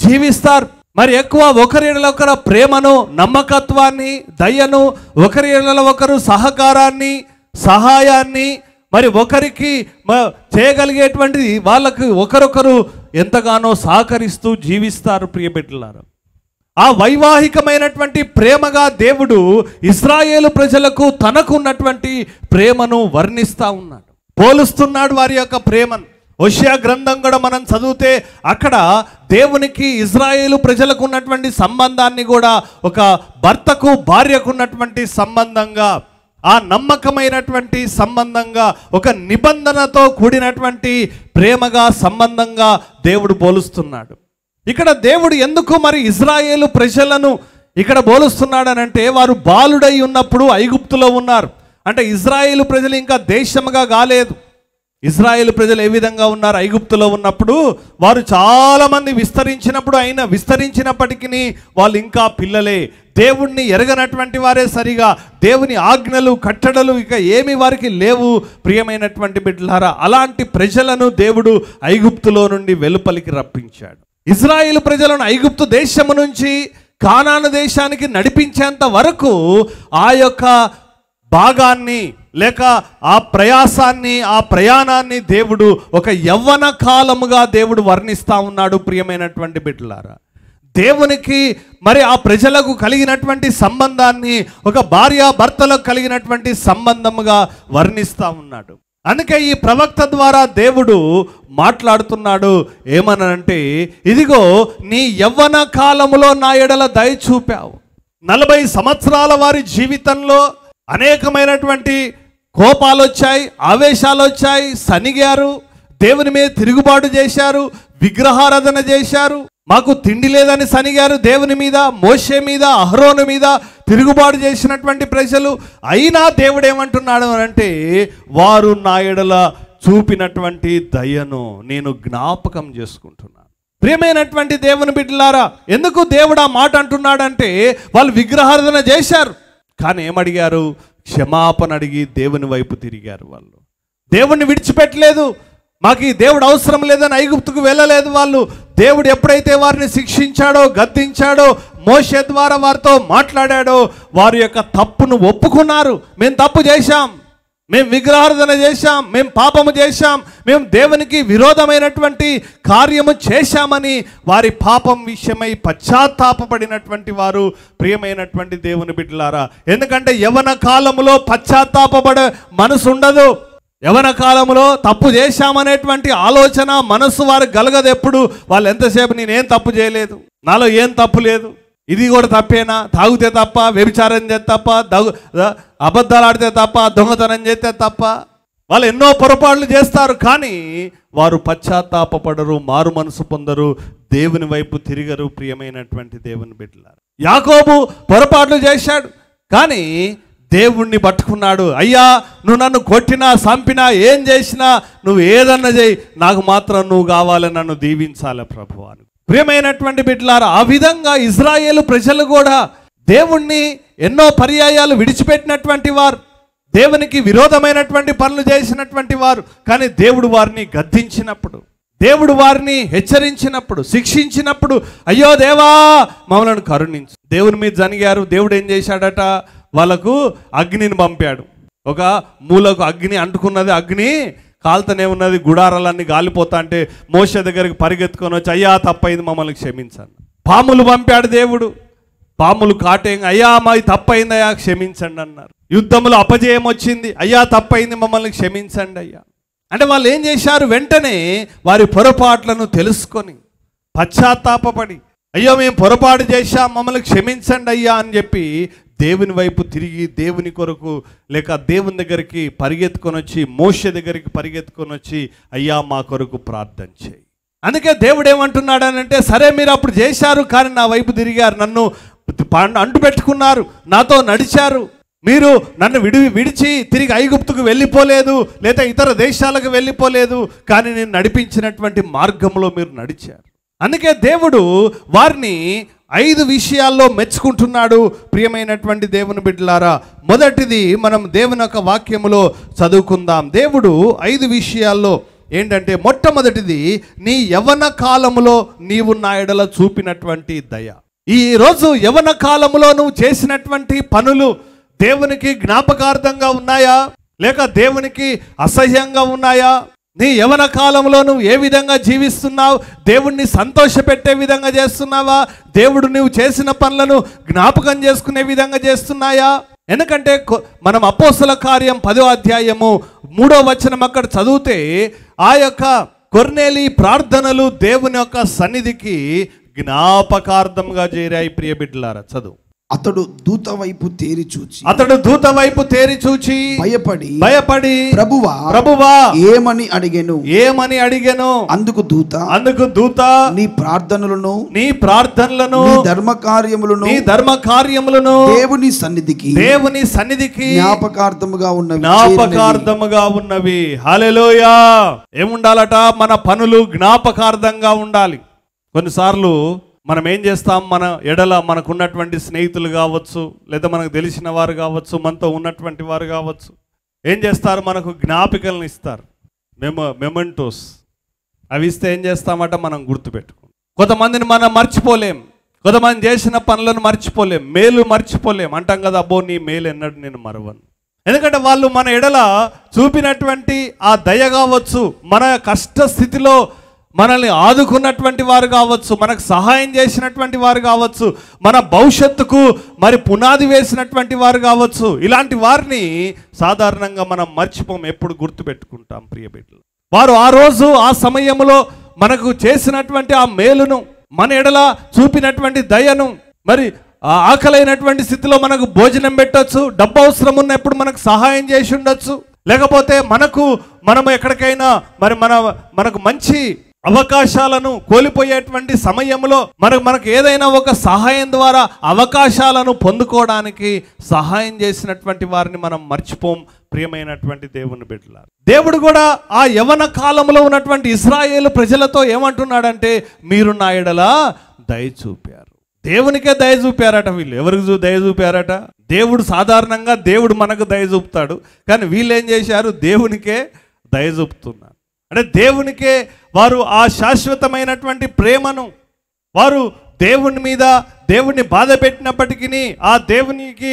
జీవిస్తారు. మరి ఎక్కువ ఒకరి ఎడల ఒకరు ప్రేమను, నమ్మకత్వాన్ని, దయను, ఒకరి ఎడల ఒకరు సహకారాన్ని, సహాయాన్ని, మరి ఒకరికి చేయగలిగేటువంటిది వాళ్ళకు ఒకరొకరు ఎంతగానో సహకరిస్తూ జీవిస్తారు. ప్రియబిడ్డలారా, ఆ వైవాహికమైనటువంటి ప్రేమగా దేవుడు ఇశ్రాయేలు ప్రజలకు తనకు ఉన్నటువంటి ప్రేమను వర్ణిస్తూ ఉన్నాడు, పోలుస్తున్నాడు వారి యొక్క ప్రేమను. హోషేయ గ్రంథం కూడా మనం చదివితే అక్కడ దేవునికి ఇశ్రాయేలు ప్రజలకు ఉన్నటువంటి సంబంధాన్ని కూడా ఒక భర్తకు భార్యకు ఉన్నటువంటి సంబంధంగా, ఆ నమ్మకమైనటువంటి సంబంధంగా, ఒక నిబంధనతో కూడినటువంటి ప్రేమగా, సంబంధంగా దేవుడు పోలుస్తున్నాడు. ఇక్కడ దేవుడు ఎందుకు మరి ఇశ్రాయేలు ప్రజలను ఇక్కడ పోలుస్తున్నాడనంటే వారు బాలుడై ఉన్నప్పుడు ఐగుప్తులో ఉన్నారు. అంటే ఇశ్రాయేలు ప్రజలు ఇంకా దేశముగా కాలేదు. ఇశ్రాయేలు ప్రజలు ఏ విధంగా ఉన్నారు? ఐగుప్తులో ఉన్నప్పుడు వారు చాలామంది విస్తరించినప్పుడు, అయినా విస్తరించినప్పటికీ వాళ్ళు ఇంకా పిల్లలే, దేవుణ్ణి ఎరగనటువంటి వారే. సరిగా దేవుని ఆజ్ఞలు కట్టడలు ఇక ఏమి వారికి లేవు. ప్రియమైనటువంటి బిడ్డలారా, అలాంటి ప్రజలను దేవుడు ఐగుప్తులో నుండి వెలుపలికి రప్పించాడు. ఇశ్రాయేలు ప్రజలను ఐగుప్తు దేశము నుంచి కానాను దేశానికి నడిపించేంత వరకు ఆ యొక్క భాగాన్ని లేక ఆ ప్రయాసాన్ని, ఆ ప్రయాణాన్ని దేవుడు ఒక యవ్వన కాలముగా దేవుడు వర్ణిస్తూ ఉన్నాడు. ప్రియమైనటువంటి బిడ్డలారా, దేవునికి మరి ఆ ప్రజలకు కలిగినటువంటి సంబంధాన్ని ఒక భార్యాభర్తలకు కలిగినటువంటి సంబంధముగా వర్ణిస్తూ ఉన్నాడు. అందుకే ఈ ప్రవక్త ద్వారా దేవుడు మాట్లాడుతున్నాడు. ఏమనంటే, ఇదిగో నీ యవ్వన కాలములో నా ఎడల దయ చూపావు. 40 సంవత్సరాల వారి జీవితంలో అనేకమైనటువంటి కోపాలు వచ్చాయి, ఆవేశాలు వచ్చాయి, సనిగారు, దేవుని మీద తిరుగుబాటు చేశారు, విగ్రహారాధన చేశారు, మాకు తిండి లేదని సనిగారు దేవుని మీద, మోషే మీద, అహరోను మీద తిరుగుబాటు చేసినటువంటి ప్రజలు. అయినా దేవుడు ఏమంటున్నాడు అంటే, వారు నా ఎడల చూపినటువంటి దయను నేను జ్ఞాపకం చేసుకుంటున్నాను. ప్రియమైనటువంటి దేవుని బిడ్డలారా, ఎందుకు దేవుడు ఆ మాట అంటున్నాడంటే, వాళ్ళు విగ్రహారాధన చేశారు, కానీ ఏమడిగారు? క్షమాపణ అడిగి దేవుని వైపు తిరిగారు. వాళ్ళు దేవుణ్ణి విడిచిపెట్టలేదు. మాకు ఈ దేవుడు అవసరం లేదని ఐగుప్తుకు వెళ్ళలేదు వాళ్ళు. దేవుడు ఎప్పుడైతే వారిని శిక్షించాడో, గద్దించాడో, మోషే ద్వారా వారితో మాట్లాడాడో, వారి యొక్క తప్పును ఒప్పుకున్నారు. మేము తప్పు చేశాం, మేము విగ్రహారాధన చేశాం, మేము పాపము చేశాం, మేము దేవునికి విరోధమైనటువంటి కార్యము చేశామని వారి పాపం విషయమై పశ్చాత్తాపపడినటువంటి వారు. ప్రియమైనటువంటి దేవుని బిడ్డలారా, ఎందుకంటే యవ్వన కాలములో పశ్చాత్తాపపడే మనసు ఉండదు. యవ్వన కాలంలో తప్పు చేశామనేటువంటి ఆలోచన మనస్సు వారికి కలగదు. ఎప్పుడు వాళ్ళు ఎంతసేపు నేనేం తప్పు చేయలేదు, నాలో ఏం తప్పు లేదు, ఇది కూడా తప్పేనా, తాగితే తప్ప, వ్యభిచారం చేస్తే తప్ప, అబద్ధాలు ఆడితే తప్ప, దొంగతనం చేస్తే తప్ప, వాళ్ళు ఎన్నో పొరపాట్లు చేస్తారు. కానీ వారు పశ్చాత్తాపపడరు, మారు మనసు పొందరు, దేవుని వైపు తిరిగరు. ప్రియమైనటువంటి దేవుని బిడ్డలారా, యాకోబు పొరపాట్లు చేశాడు, కానీ దేవుణ్ణి పట్టుకున్నాడు. అయ్యా, నువ్వు నన్ను కొట్టినా, చంపినా, ఏం చేసినా, నువ్వు ఏదన్నా చేయి, నాకు మాత్రం నువ్వు కావాలి, నన్ను దీవించాలి ప్రభు అని. ప్రియమైనటువంటి బిడ్డలారా, ఆ విధంగా ఇశ్రాయేలు ప్రజలు కూడా దేవుణ్ణి ఎన్నో పర్యాయాలు విడిచిపెట్టినటువంటి వారు, దేవునికి విరోధమైనటువంటి పనులు చేసినటువంటి వారు. కానీ దేవుడు వారిని గద్దించినప్పుడు, దేవుడు వారిని హెచ్చరించినప్పుడు, శిక్షించినప్పుడు, అయ్యో దేవా మమ్మల్ని కరుణించు. దేవుని మీద జనిగారు. దేవుడు ఏం చేశాడట, వాళ్ళకు అగ్నిని పంపాడు. ఒక మూలకు అగ్ని అంటుకున్నది, అగ్ని కాలుతూనే ఉన్నది, గుడారాలన్నీ గాలిపోతా అంటే మోషే దగ్గరికి పరిగెత్తుకొని వచ్చి, అయ్యా తప్పైంది మమ్మల్ని క్షమించండి. పాములు పంపాడు దేవుడు, పాములు కాటేం, అయ్యా మాది తప్పైంది అయ్యా క్షమించండి అన్నారు. యుద్ధంలో అపజయం వచ్చింది, అయ్యా తప్పైంది మమ్మల్ని క్షమించండి అయ్యా. అంటే వాళ్ళు ఏం చేశారు, వెంటనే వారి పొరపాట్లను తెలుసుకొని పశ్చాత్తాపపడి, అయ్యో మేము పొరపాటు చేశాం మమ్మల్ని క్షమించండి అయ్యా అని చెప్పి దేవుని వైపు తిరిగి దేవుని కొరకు లేక దేవుని దగ్గరికి పరిగెత్తుకొని వచ్చి, మోషే దగ్గరికి పరిగెత్తుకొని వచ్చి, అయ్యా మా కొరకు ప్రార్థన చేయి. అందుకే దేవుడు ఏమంటున్నాడు అని అంటే, సరే మీరు అప్పుడు చేశారు కానీ నా వైపు తిరిగారు, నన్ను అంటు పెట్టుకున్నారు, నాతో నడిచారు, మీరు నన్ను విడిచి తిరిగి ఐగుప్తుకు వెళ్ళిపోలేదు, లేదా ఇతర దేశాలకు వెళ్ళిపోలేదు, కానీ నేను నడిపించినటువంటి మార్గంలో మీరు నడిచారు. అందుకే దేవుడు వారిని 5 విషయాల్లో మెచ్చుకుంటున్నాడు. ప్రియమైనటువంటి దేవుని బిడ్డలారా, మొదటిది మనం దేవుని యొక్క వాక్యములో చదువుకుందాం. దేవుడు 5 విషయాల్లో ఏంటంటే, మొట్టమొదటిది నీ యవ్వన కాలములో నీవు నా ఎడల చూపినటువంటి దయ. ఈ రోజు యవ్వన కాలములో నువ్వు చేసినటువంటి పనులు దేవునికి జ్ఞాపకార్థంగా ఉన్నాయా, లేక దేవునికి అసహ్యంగా ఉన్నాయా? నీ యవ్వన కాలంలో నువ్వు ఏ విధంగా జీవిస్తున్నావు? దేవుణ్ణి సంతోషపెట్టే విధంగా చేస్తున్నావా? దేవుడు నువ్వు చేసిన పనులను జ్ఞాపకం చేసుకునే విధంగా చేస్తున్నాయా? ఎందుకంటే మనం అపోస్తల కార్యం 10వ అధ్యాయము 3వ వచనం అక్కడ చదివితే, ఆ యొక్క కొర్నేలి ప్రార్థనలు దేవుని యొక్క సన్నిధికి జ్ఞాపకార్థంగా చేరాయి. ప్రియ బిడ్డలారా, చదువు. అతడు దూత వైపు తేరి చూచి భయపడి ప్రభువా ఏమని అడిగెను. అందుకు దూత నీ ప్రార్థనలను ధర్మ కార్యములను దేవుని సన్నిధికి జ్ఞాపకార్థముగా ఉన్నవి. హల్లెలూయా. ఏముండాలట? మన పనులు జ్ఞాపకార్థంగా ఉండాలి. కొన్నిసార్లు మనం ఏం చేస్తాం, మన ఎడల మనకున్నటువంటి స్నేహితులు కావచ్చు, లేదా మనకు తెలిసిన వారు కావచ్చు, మనతో ఉన్నటువంటి వారు కావచ్చు, ఏం చేస్తారు, మనకు జ్ఞాపికలను ఇస్తారు, మెమెంటోస్. అవి ఇస్తే ఏం చేస్తామట, మనం గుర్తుపెట్టుకోం. కొంతమందిని మనం మర్చిపోలేం, కొంతమంది చేసిన పనులను మర్చిపోలేం, మేలు మర్చిపోలేం. అంటాం కదా, అబ్బో నీ మేలు ఎన్నడూ నేను మరవను. ఎందుకంటే వాళ్ళు మన ఎడల చూపినటువంటి ఆ దయ కావచ్చు, మన కష్ట స్థితిలో మనల్ని ఆదుకున్నటువంటి వారు కావచ్చు, మనకు సహాయం చేసినటువంటి వారు కావచ్చు, మన భవిష్యత్తుకు మరి పునాది వేసినటువంటి వారు కావచ్చు. ఇలాంటి వారిని సాధారణంగా మనం మర్చిపోం, ఎప్పుడు గుర్తుపెట్టుకుంటాం. ప్రియ బిడ్డలు, వారు ఆ రోజు ఆ సమయంలో మనకు చేసినటువంటి ఆ మేలును, మన ఎడల చూపినటువంటి దయను, మరి ఆకలైనటువంటి స్థితిలో మనకు భోజనం పెట్టచ్చు, డబ్బు అవసరం ఉన్నప్పుడు మనకు సహాయం చేసి ఉండొచ్చు, లేకపోతే మనము ఎక్కడికైనా మరి మనకు మంచి అవకాశాలను కోల్పోయేటువంటి సమయంలో మనకు ఏదైనా ఒక సహాయం ద్వారా అవకాశాలను పొందుకోవడానికి సహాయం చేసినటువంటి వారిని మనం మర్చిపోం. ప్రియమైనటువంటి దేవుని బిడ్డలారా, దేవుడు కూడా ఆ యవ్వన కాలంలో ఉన్నటువంటి ఇశ్రాయేలు ప్రజలతో ఏమంటున్నాడంటే, మీరు నా ఎడల దయ చూపారు. దేవునికే దయ చూపారట. వీళ్ళు ఎవరికి దయ చూపారట? దేవుడు సాధారణంగా దేవుడు మనకు దయ చూపుతాడు, కానీ వీళ్ళు ఏం చేశారు, దేవునికే దయ చూపుతున్నారు. అంటే దేవునికే వారు ఆ శాశ్వతమైనటువంటి ప్రేమను, వారు దేవుని మీద దేవుణ్ణి బాధ పెట్టినప్పటికీ, ఆ దేవునికి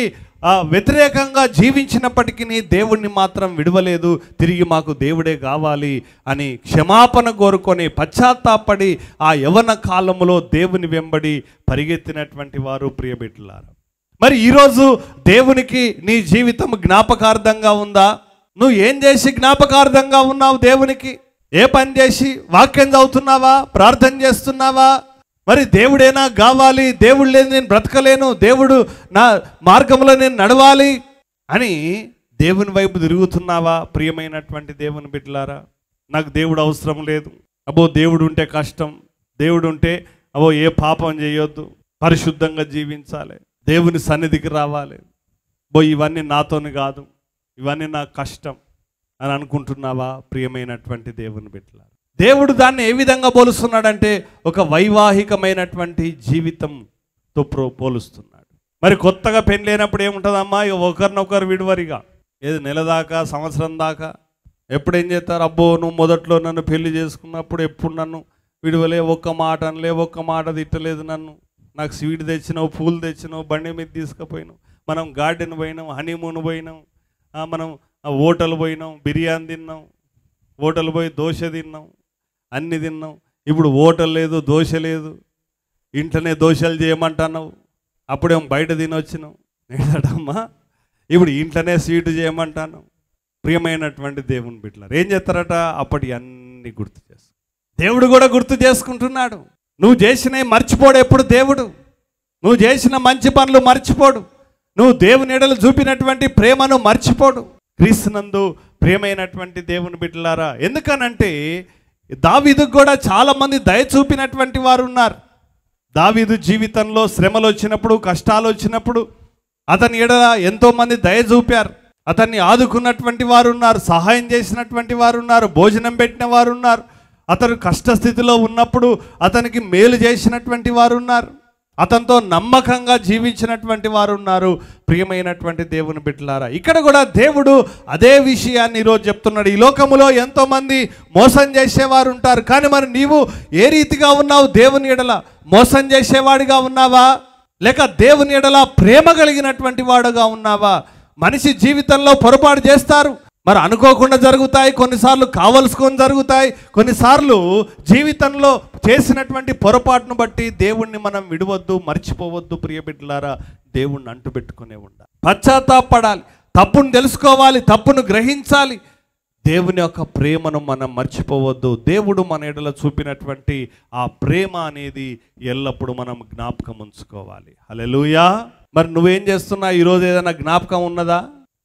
వ్యతిరేకంగా జీవించినప్పటికీ దేవుణ్ణి మాత్రం విడవలేదు. తిరిగి మాకు దేవుడే కావాలి అని క్షమాపణ కోరుకొని పశ్చాత్తాపడి ఆ యవ్వన కాలంలో దేవుని వెంబడి పరిగెత్తినటువంటి వారు. ప్రియ బిడ్డలారా, మరి ఈరోజు దేవునికి నీ జీవితం జ్ఞాపకార్థంగా ఉందా? నువ్వు ఏం చేసి జ్ఞాపకార్థంగా ఉన్నావు దేవునికి? ఏ పని చేసి? వాక్యం చదువుతున్నావా? ప్రార్థన చేస్తున్నావా? మరి దేవుడేనా కావాలి, దేవుడు లేదు నేను బ్రతకలేను, దేవుడు నా మార్గంలో నేను నడవాలి అని దేవుని వైపు తిరుగుతున్నావా? ప్రియమైనటువంటి దేవుని బిడ్డలారా, నాకు దేవుడు అవసరం లేదు, అబ్బో దేవుడు ఉంటే కష్టం, దేవుడు ఉంటే అబ్బో ఏ పాపం చేయొద్దు, పరిశుద్ధంగా జీవించాలి, దేవుని సన్నిధికి రావాలి, ఇవన్నీ నాతోని కాదు, ఇవన్నీ నాకు కష్టం అని అనుకుంటున్నావా? ప్రియమైనటువంటి దేవుని బిడ్డలారా, దేవుడు దాన్ని ఏ విధంగా పోలుస్తున్నాడంటే ఒక వైవాహికమైనటువంటి జీవితంతో పోలుస్తున్నాడు. మరి కొత్తగా పెళ్ళైనప్పుడు ఏముంటుందమ్మా, ఒకరినొకరు విడువరిగా, ఏది నెల దాకా, సంవత్సరం దాకా ఎప్పుడు ఏం చేస్తారు, అబ్బో నువ్వు మొదట్లో నన్ను పెళ్లి చేసుకున్నప్పుడు ఎప్పుడు నన్ను విడువలే, ఒక్క మాట అనలే, ఒక్క మాట తిట్టలేదు నన్ను, నాకు స్వీట్ తెచ్చినావు, పూలు తెచ్చినావు, బండి మీద తీసుకుపోయినావు, మనం గార్డెన్ పోయినాం, హనీమూన్ పోయినాం, మనం హోటల్ పోయినాం, బిర్యానీ తిన్నాం, హోటల్ పోయి దోశ తిన్నాం, అన్నీ తిన్నాం. ఇప్పుడు హోటల్ లేదు, దోశ లేదు, ఇంట్లోనే దోశలు చేయమంటున్నావు, అప్పుడేమో బయట తినొచ్చినావు ఏంటమ్మా, ఇప్పుడు ఇంట్లోనే స్వీట్ చేయమంటాను. ప్రియమైనటువంటి దేవుని బిడ్డలారా, ఏం చేస్తారట, అప్పటి అన్నీ గుర్తు చేస్తారు. దేవుడు కూడా గుర్తు చేసుకుంటున్నాడు. నువ్వు చేసినవి మర్చిపోడు ఎప్పుడు దేవుడు, నువ్వు చేసిన మంచి పనులు మర్చిపోడు, నువ్వు దేవుని ఎడలు చూపినటువంటి ప్రేమను మర్చిపోడు. క్రీస్తునందు ప్రియమైనటువంటి దేవుని బిడ్డలారా, ఎందుకనంటే దావీదుకు కూడా చాలామంది దయ చూపినటువంటి వారు ఉన్నారు. దావీదు జీవితంలో శ్రమలు వచ్చినప్పుడు, కష్టాలు వచ్చినప్పుడు అతని ఎడల ఎంతోమంది దయ చూపారు, అతన్ని ఆదుకున్నటువంటి వారు ఉన్నారు, సహాయం చేసినటువంటి వారు ఉన్నారు, భోజనం పెట్టిన వారు ఉన్నారు, అతను కష్టస్థితిలో ఉన్నప్పుడు అతనికి మేలు చేసినటువంటి వారు ఉన్నారు, అతనితో నమ్మకంగా జీవించినటువంటి వారు ఉన్నారు. ప్రియమైనటువంటి దేవుని బిడ్డలారా, ఇక్కడ కూడా దేవుడు అదే విషయాన్ని ఈరోజు చెప్తున్నాడు. ఈ లోకములో ఎంతోమంది మోసం చేసేవారు ఉంటారు, కానీ మరి నీవు ఏ రీతిగా ఉన్నావు? దేవుని ఎడల మోసం చేసేవాడిగా ఉన్నావా, లేక దేవుని ఎడల ప్రేమ కలిగినటువంటి వాడుగా ఉన్నావా? మనిషి జీవితంలో పొరపాటు చేస్తారు, మరి అనుకోకుండా జరుగుతాయి, కొన్నిసార్లు కావలసుకొని జరుగుతాయి, కొన్నిసార్లు జీవితంలో చేసినటువంటి పొరపాటును బట్టి దేవుణ్ణి మనం విడవద్దు, మర్చిపోవద్దు. ప్రియ బిడ్డలారా, దేవుణ్ణి అంటుపెట్టుకునే ఉండాలి, పశ్చాత్తాపడాలి, తప్పును తెలుసుకోవాలి, తప్పును గ్రహించాలి. దేవుని యొక్క ప్రేమను మనం మర్చిపోవద్దు. దేవుడు మన ఎడల చూపినటువంటి ఆ ప్రేమ అనేది ఎల్లప్పుడూ మనం జ్ఞాపకం ఉంచుకోవాలి. హల్లెలూయా. మరి నువ్వేం చేస్తున్నావు? ఈరోజు ఏదైనా జ్ఞాపకం ఉన్నదా?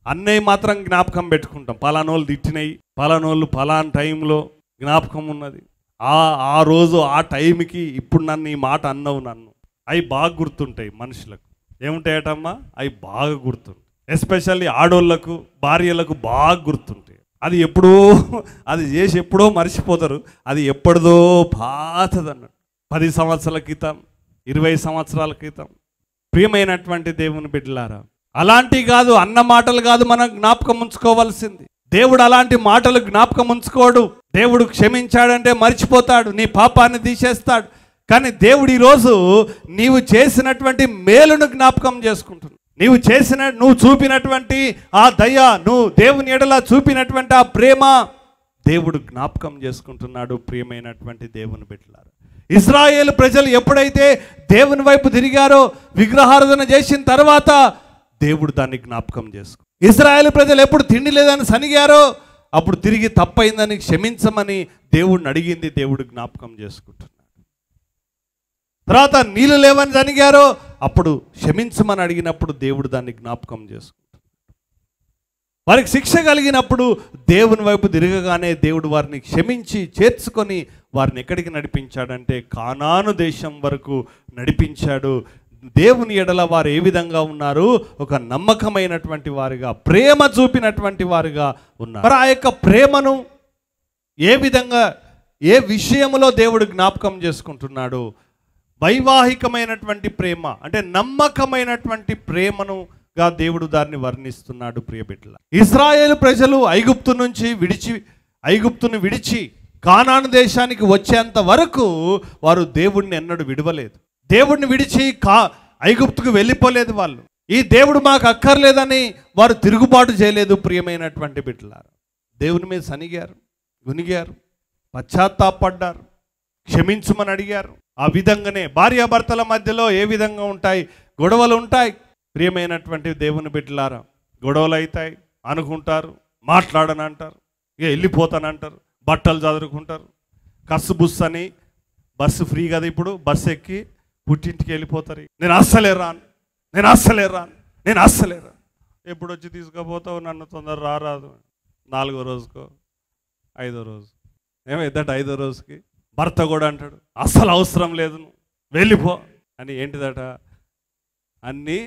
అన్నయ్య మాత్రం జ్ఞాపకం పెట్టుకుంటాం, పలానోళ్ళు తిట్టినాయి, పలానోళ్ళు పలానా టైంలో జ్ఞాపకం ఉన్నది, ఆ రోజు ఆ టైంకి ఇప్పుడు నన్ను ఈ మాట అన్నవు, నన్ను అవి బాగా గుర్తుంటాయి. మనుషులకు ఏముంటాయటమ్మా? అవి బాగా గుర్తుంటాయి. ఎస్పెషల్లీ ఆడోళ్ళకు, భార్యలకు బాగా గుర్తుంటాయి. అది ఎప్పుడో, అది చేసి ఎప్పుడో మర్చిపోతారు, అది ఎప్పటిదో పాతదన్నట్టు, 10 సంవత్సరాల క్రితం, 20 సంవత్సరాల క్రితం. ప్రియమైనటువంటి దేవుని బిడ్డలారా, అలాంటివి కాదు, అన్న మాటలు కాదు మనం జ్ఞాపకం ఉంచుకోవాల్సింది. దేవుడు అలాంటి మాటలు జ్ఞాపకం ఉంచుకోడు. దేవుడు క్షమించాడంటే మర్చిపోతాడు, నీ పాపాన్ని తీసేస్తాడు. కానీ దేవుడు ఈరోజు నీవు చేసినటువంటి మేలును జ్ఞాపకం చేసుకుంటున్నాడు. నువ్వు చూపినటువంటి ఆ దయ, నువ్వు దేవుని ఎడల చూపినటువంటి ఆ ప్రేమ దేవుడు జ్ఞాపకం చేసుకుంటున్నాడు. ప్రియమైనటువంటి దేవుని బిడ్డలారా, ఇశ్రాయేలు ప్రజలు ఎప్పుడైతే దేవుని వైపు తిరిగారో, విగ్రహారాధన చేసిన తర్వాత దేవుడు దాన్ని జ్ఞాపకం చేసుకు. ఇశ్రాయేలు ప్రజలు ఎప్పుడు తిండి లేదని సనిగారో, అప్పుడు తిరిగి తప్పైందని క్షమించమని దేవుడిని అడిగింది, దేవుడు జ్ఞాపకం చేసుకుంటున్నాడు. తర్వాత నీళ్ళు లేవని సనిగారో, అప్పుడు క్షమించమని అడిగినప్పుడు దేవుడు దాన్ని జ్ఞాపకం చేసుకుంటున్నాడు. వారికి శిక్ష కలిగినప్పుడు దేవుని వైపు తిరగగానే దేవుడు వారిని క్షమించి చేర్చుకొని వారిని ఎక్కడికి నడిపించాడంటే కానాను దేశం వరకు నడిపించాడు. దేవుని ఎడల వారు ఏ విధంగా ఉన్నారు? ఒక నమ్మకమైనటువంటి వారుగా, ప్రేమ చూపినటువంటి వారుగా ఉన్నారు. మరి ఆ యొక్క ప్రేమను ఏ విధంగా, ఏ విషయంలో దేవుడు జ్ఞాపకం చేసుకుంటున్నాడు? వైవాహికమైనటువంటి ప్రేమ, అంటే నమ్మకమైనటువంటి ప్రేమనుగా దేవుడు దాన్ని వర్ణిస్తున్నాడు. ప్రియ బిడ్డల, ఇశ్రాయేలు ప్రజలు ఐగుప్తును విడిచి కానాను దేశానికి వచ్చేంత వరకు వారు దేవుడిని ఎన్నడూ విడవలేదు. దేవుడిని విడిచి ఐగుప్తుకు వెళ్ళిపోలేదు. వాళ్ళు ఈ దేవుడు మాకు అక్కర్లేదని వారు తిరుగుబాటు చేయలేదు. ప్రియమైనటువంటి బిడ్డలారా, దేవుని మీద సనిగారు, గునిగారు, పశ్చాత్తాపడ్డారు, క్షమించమని అడిగారు. ఆ విధంగానే భార్యాభర్తల మధ్యలో ఏ విధంగా ఉంటాయి? గొడవలు ఉంటాయి. ప్రియమైనటువంటి దేవుని బిడ్డలారా, గొడవలు అవుతాయి, అనుకుంటారు, మాట్లాడని అంటారు, ఇక వెళ్ళిపోతానంటారు, బట్టలు చదువుకుంటారు, కస్సు బుస్సు అని, బస్సు ఫ్రీ కదా ఇప్పుడు, బస్సు ఎక్కి పుట్టింటికి వెళ్ళిపోతారు. నేను అస్సలే రాను. ఎప్పుడు వచ్చి తీసుకుపోతావు నన్ను? తొందర రారాదు. 4వ రోజుకో 5వ రోజు ఏమైందట? 5వ రోజుకి భర్త కూడా అంటాడు, అస్సలు అవసరం లేదు, నువ్వు వెళ్ళిపో అని. ఏంటిదట? అన్నీ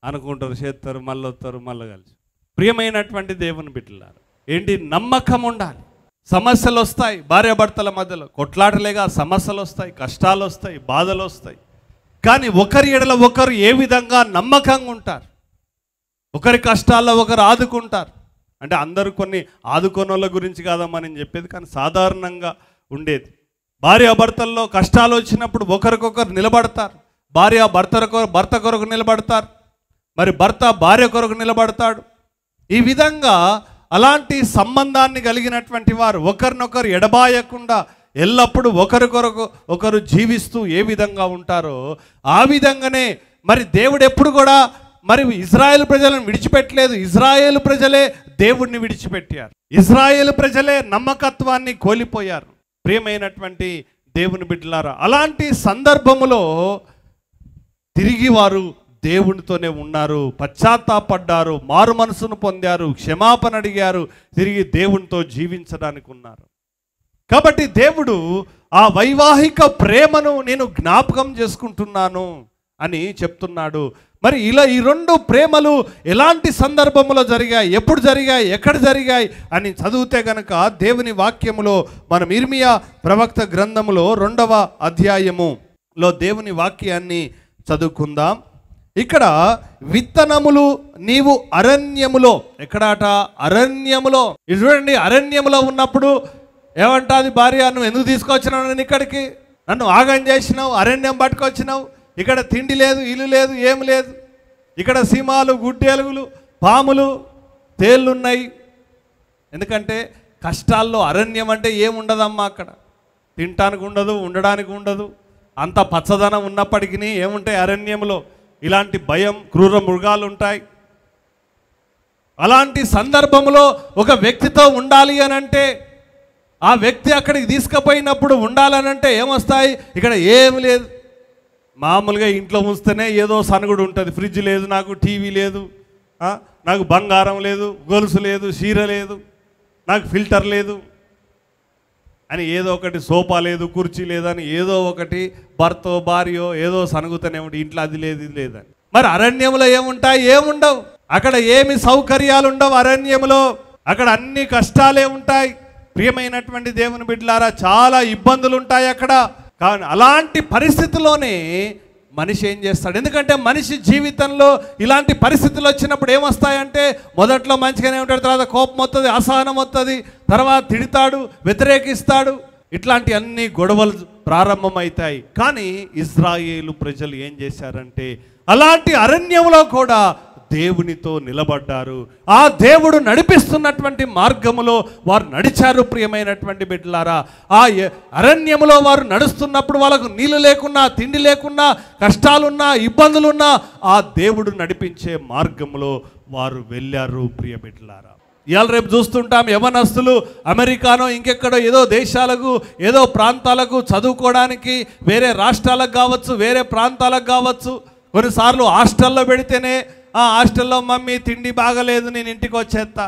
అనుకుంటారు, చేస్తారు, మళ్ళీ వస్తారు, మళ్ళీ కలిసి. ప్రియమైనటువంటి దేవుని బిడ్డలారా, ఏంటి? నమ్మకం ఉండాలి. సమస్యలు వస్తాయి, భార్యాభర్తల మధ్యలో కొట్లాటలేగా సమస్యలు వస్తాయి, కష్టాలు వస్తాయి, బాధలు వస్తాయి. కానీ ఒకరి ఎడల ఒకరు ఏ విధంగా నమ్మకంగా ఉంటారు, ఒకరి కష్టాల్లో ఒకరు ఆదుకుంటారు, అంటే అందరూ కొన్ని ఆదుకోనోళ్ళ గురించి కాదమ్మా నేను చెప్పేది, కానీ సాధారణంగా ఉండేది. భార్యాభర్తల్లో కష్టాలు వచ్చినప్పుడు ఒకరికొకరు నిలబడతారు. భార్య భర్త కొరకు నిలబడతారు, మరి భర్త భార్య కొరకు నిలబడతాడు. ఈ విధంగా అలాంటి సంబంధాన్ని కలిగినటువంటి వారు ఒకరినొకరు ఎడబాయకుండా ఎల్లప్పుడూ ఒకరికొరకు ఒకరు జీవిస్తూ ఏ విధంగా ఉంటారో ఆ విధంగానే మరి దేవుడు ఎప్పుడు కూడా మరి ఇజ్రాయేల్ ప్రజలను విడిచిపెట్టలేదు. ఇజ్రాయేల్ ప్రజలే దేవుడిని విడిచిపెట్టారు. ఇజ్రాయేల్ ప్రజలే నమ్మకత్వాన్ని కోల్పోయారు. ప్రియమైనటువంటి దేవుని బిడ్డలారా, అలాంటి సందర్భములో తిరిగి వారు దేవునితోనే ఉన్నారు, పశ్చాత్తాపడ్డారు, మారు మనసును పొందారు, క్షమాపణ అడిగారు, తిరిగి దేవునితో జీవించడానికి ఉన్నారు. కాబట్టి దేవుడు ఆ వైవాహిక ప్రేమను నేను జ్ఞాపకం చేసుకుంటున్నాను అని చెప్తున్నాడు. మరి ఇలా ఈ రెండు ప్రేమలు ఎలాంటి సందర్భంలో జరిగాయి, ఎప్పుడు జరిగాయి, ఎక్కడ జరిగాయి అని చదివితే గనక దేవుని వాక్యములో మనం ఇర్మియా ప్రవక్త గ్రంథములో 2వ అధ్యాయములో దేవుని వాక్యాన్ని చదువుకుందాం. ఇక్కడ విత్తనములు నీవు అరణ్యములో, ఎక్కడాట అరణ్యములో. ఇది చూడండి, అరణ్యములో ఉన్నప్పుడు ఏమంటాది భార్య, నువ్వు ఎందుకు తీసుకొచ్చినావు నన్ను ఇక్కడికి, నన్ను ఆగం చేసినావు, అరణ్యం పట్టుకొచ్చినావు, ఇక్కడ తిండి లేదు, ఇల్లు లేదు, ఏం లేదు, ఇక్కడ సింహాలు, గుడ్డేలుగులు, పాములు, తేళ్ళున్నాయి. ఎందుకంటే కష్టాల్లో అరణ్యం అంటే ఏముండదమ్మా, అక్కడ తినటానికి ఉండదు, ఉండడానికి ఉండదు. అంత పచ్చదనం ఉన్నప్పటికీ ఏముంటాయి అరణ్యంలో, ఇలాంటి భయం, క్రూర మృగాలు ఉంటాయి. అలాంటి సందర్భంలో ఒక వ్యక్తితో ఉండాలి అని అంటే, ఆ వ్యక్తి అక్కడికి తీసుకుపోయినప్పుడు ఉండాలనంటే ఏమొస్తాయి, ఇక్కడ ఏం లేదు. మామూలుగా ఇంట్లో ఉంచితేనే ఏదో సనుగుడు ఉంటుంది. ఫ్రిడ్జ్ లేదు, నాకు టీవీ లేదు, నాకు బంగారం లేదు, గొలుసు లేదు, చీర లేదు, నాకు ఫిల్టర్ లేదు అని ఏదో ఒకటి, సోఫా లేదు, కుర్చీ లేదని ఏదో ఒకటి భర్తో భార్యో ఏదో సనుగుతూనే ఉంటే ఇంట్లో అది లేదు, ఇది లేదని. మరి అరణ్యంలో ఏముంటాయి, ఏముండవు. అక్కడ ఏమి సౌకర్యాలు ఉండవు అరణ్యంలో, అక్కడ అన్ని కష్టాలే ఉంటాయి. ప్రియమైనటువంటి దేవుని బిడ్డలారా, చాలా ఇబ్బందులు ఉంటాయి అక్కడ. కానీ అలాంటి పరిస్థితిలోనే మనిషి ఏం చేస్తాడు, ఎందుకంటే మనిషి జీవితంలో ఇలాంటి పరిస్థితులు వచ్చినప్పుడు ఏమొస్తాయంటే మొదట్లో మంచిగానే ఉంటాడు, తర్వాత కోపం వస్తుంది, అసహనం వస్తుంది, తర్వాత తిడతాడు, వ్యతిరేకిస్తాడు, ఇట్లాంటి అన్ని గొడవలు ప్రారంభమవుతాయి. కానీ ఇజ్రాయేలు ప్రజలు ఏం చేశారంటే అలాంటి అరణ్యంలో కూడా దేవునితో నిలబడ్డారు. ఆ దేవుడు నడిపిస్తున్నటువంటి మార్గములో వారు నడిచారు. ప్రియమైనటువంటి బిడ్డలారా, ఆ అరణ్యములో వారు నడుస్తున్నప్పుడు వాళ్ళకు నీళ్ళు లేకున్నా, తిండి లేకున్నా, కష్టాలున్నా, ఇబ్బందులున్నా ఆ దేవుడు నడిపించే మార్గములో వారు వెళ్ళారు. ప్రియ బిడ్డలారా, ఇవాళ రేపు చూస్తుంటాం యవనస్తులు అమెరికానో ఇంకెక్కడో ఏదో దేశాలకు, ఏదో ప్రాంతాలకు చదువుకోవడానికి వేరే రాష్ట్రాలకు కావచ్చు, వేరే ప్రాంతాలకు కావచ్చు, కొన్నిసార్లు హాస్టల్లో పెడితేనే ఆ హాస్టల్లో మమ్మీ తిండి బాగలేదు, నేను ఇంటికి వచ్చేస్తా,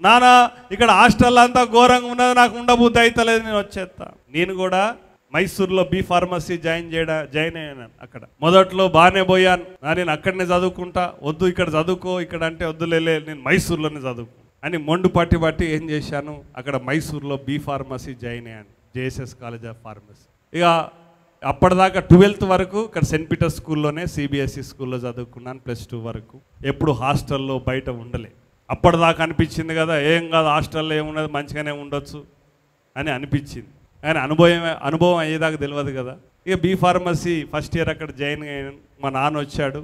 నానా ఇక్కడ హాస్టల్లో అంతా ఘోరంగా ఉన్నది, నాకు ఉండబుద్ధి అవుతలేదు, నేను వచ్చేస్తా. నేను కూడా మైసూర్లో బీ ఫార్మసీ జాయిన్ అయ్యాను. అక్కడ మొదట్లో బాగానే పోయాను, నేను అక్కడనే చదువుకుంటా, వద్దు ఇక్కడ చదువుకో, ఇక్కడ అంటే వద్దులే, నేను మైసూర్లోనే చదువుకో అని మొండు పట్టి ఏం చేశాను, అక్కడ మైసూర్లో బీ ఫార్మసీ జాయిన్ అయ్యాను, జేఎస్ఎస్ కాలేజ్ ఆఫ్ ఫార్మసీ. ఇక అప్పటిదాకా 12th వరకు ఇక్కడ సెయింట్ పీటర్ స్కూల్లోనే సిబిఎస్ఈ స్కూల్లో చదువుకున్నాను, +2 వరకు. ఎప్పుడు హాస్టల్లో బయట ఉండలే. అప్పటిదాకా అనిపించింది కదా, ఏం కాదు హాస్టల్లో ఏమున్నది, మంచిగానే ఉండొచ్చు అని అనిపించింది. కానీ అనుభవం అయ్యేదాకా తెలియదు కదా. ఇక బీ ఫార్మసీ ఫస్ట్ ఇయర్ అక్కడ జాయిన్ అయ్యాను. మా నాన్న వచ్చాడు,